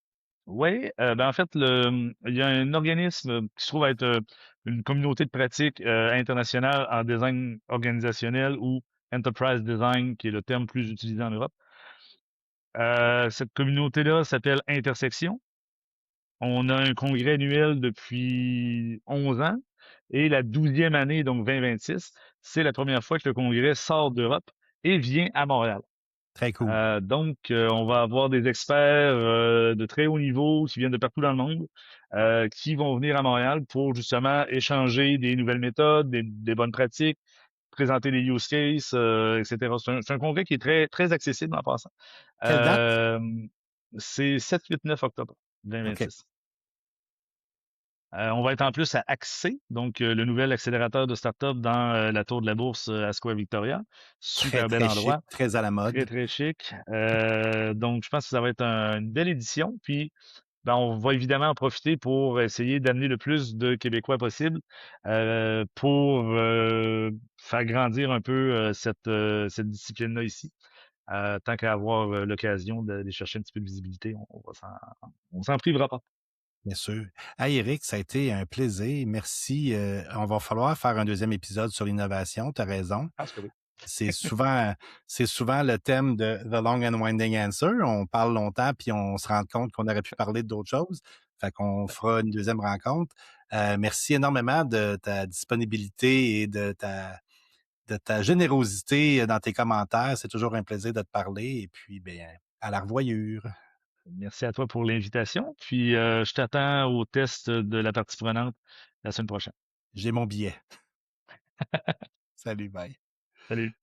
Oui, ben en fait, il y a un organisme qui se trouve être une communauté de pratique internationale en design organisationnel ou enterprise design, qui est le terme plus utilisé en Europe. Cette communauté-là s'appelle Intersection. On a un congrès annuel depuis 11 ans et la 12e année, donc 2026, c'est la première fois que le congrès sort d'Europe et vient à Montréal. Très cool. Donc, on va avoir des experts de très haut niveau qui viennent de partout dans le monde, qui vont venir à Montréal pour justement échanger des nouvelles méthodes, des bonnes pratiques, présenter des use cases, etc. C'est un congrès qui est très, très accessible en passant. Quelle date? Euh, c'est 7, 8, 9 octobre OK. 2026. On va être en plus à Axé, donc le nouvel accélérateur de start-up dans la tour de la bourse à Square Victoria. Très, Super bel très chic, endroit. très à la Très, mode. très chic. Donc, je pense que ça va être une belle édition. Puis, ben, on va évidemment en profiter pour essayer d'amener le plus de Québécois possible pour faire grandir un peu cette discipline-là ici. Tant qu'à avoir l'occasion d'aller chercher un petit peu de visibilité, on s'en privera pas. Bien sûr. Hey Eric, ça a été un plaisir. Merci. On va falloir faire un deuxième épisode sur l'innovation. Tu as raison. Je pense que oui. C'est souvent, c'est souvent le thème de The Long and Winding Answer. On parle longtemps puis on se rend compte qu'on aurait pu parler d'autres choses. Fait qu'on fera une deuxième rencontre. Merci énormément de ta disponibilité et de ta générosité dans tes commentaires. C'est toujours un plaisir de te parler. Et puis, ben, à la revoyure. Merci à toi pour l'invitation. Puis, je t'attends au test de la partie prenante la semaine prochaine. J'ai mon billet. Salut, bye. Salut.